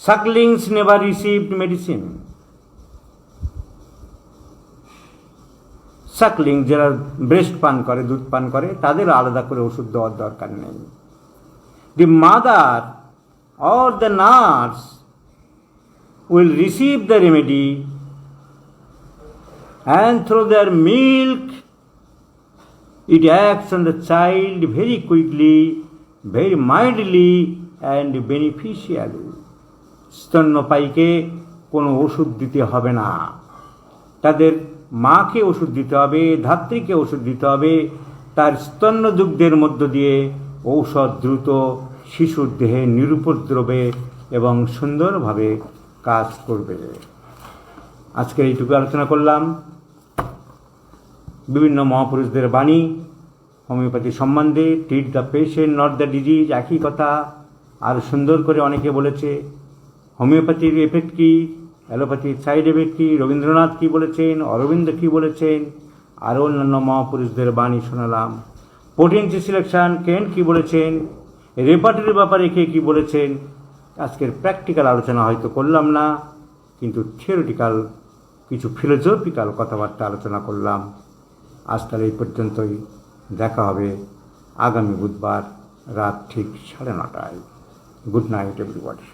সাকলিংস নেভার রিসিভড মেডিসিন। সাকলিং যারা ব্রেস্ট পান করে, দুধ পান করে, তাদের আলাদা করে ওষুধ দেওয়ার দরকার নেই। The mother or the nurse will receive the remedy and through their milk it acts on the child very quickly, very mildly and beneficially. স্তন্যপায়ীকে কোনো ওষুধ দিতে হবে না, তাদের মাকে ওষুধ দিতে হবে, ধাত্রীকে ওষুধ দিতে হবে। তার স্তন্যদুগ্ধের মধ্য দিয়ে ঔষধ দ্রুত শিশুর দেহে নিরুপদ্রবে এবং সুন্দরভাবে কাজ করবে। আজকের এইটুকু আলোচনা করলাম। বিভিন্ন মহাপুরুষদের বাণী হোমিওপ্যাথি সম্বন্ধে, treat the patient not the disease, একই কথা আর সুন্দর করে অনেকে বলেছে। হোমিওপ্যাথির এফেক্ট কী, অ্যালোপ্যাথির সাইড এফেক্ট কী, রবীন্দ্রনাথ কী বলেছেন, অরবিন্দ কী বলেছেন, আরও অন্যান্য মহাপুরুষদের বাণী শোনালাম। পোটেন্সি সিলেকশন কেন্ট কী বলেছেন, রেপার্টরির ব্যাপারে কে কী বলেছেন। আজকের প্র্যাকটিক্যাল আলোচনা হয়তো করলাম না, কিন্তু থিওরিটিক্যাল কিছু ফিলোজফিক্যাল কথাবার্তা আলোচনা করলাম। আজ তাহলে এই পর্যন্তই। দেখা হবে আগামী বুধবার রাত ঠিক 9:30টায়। Good night everybody.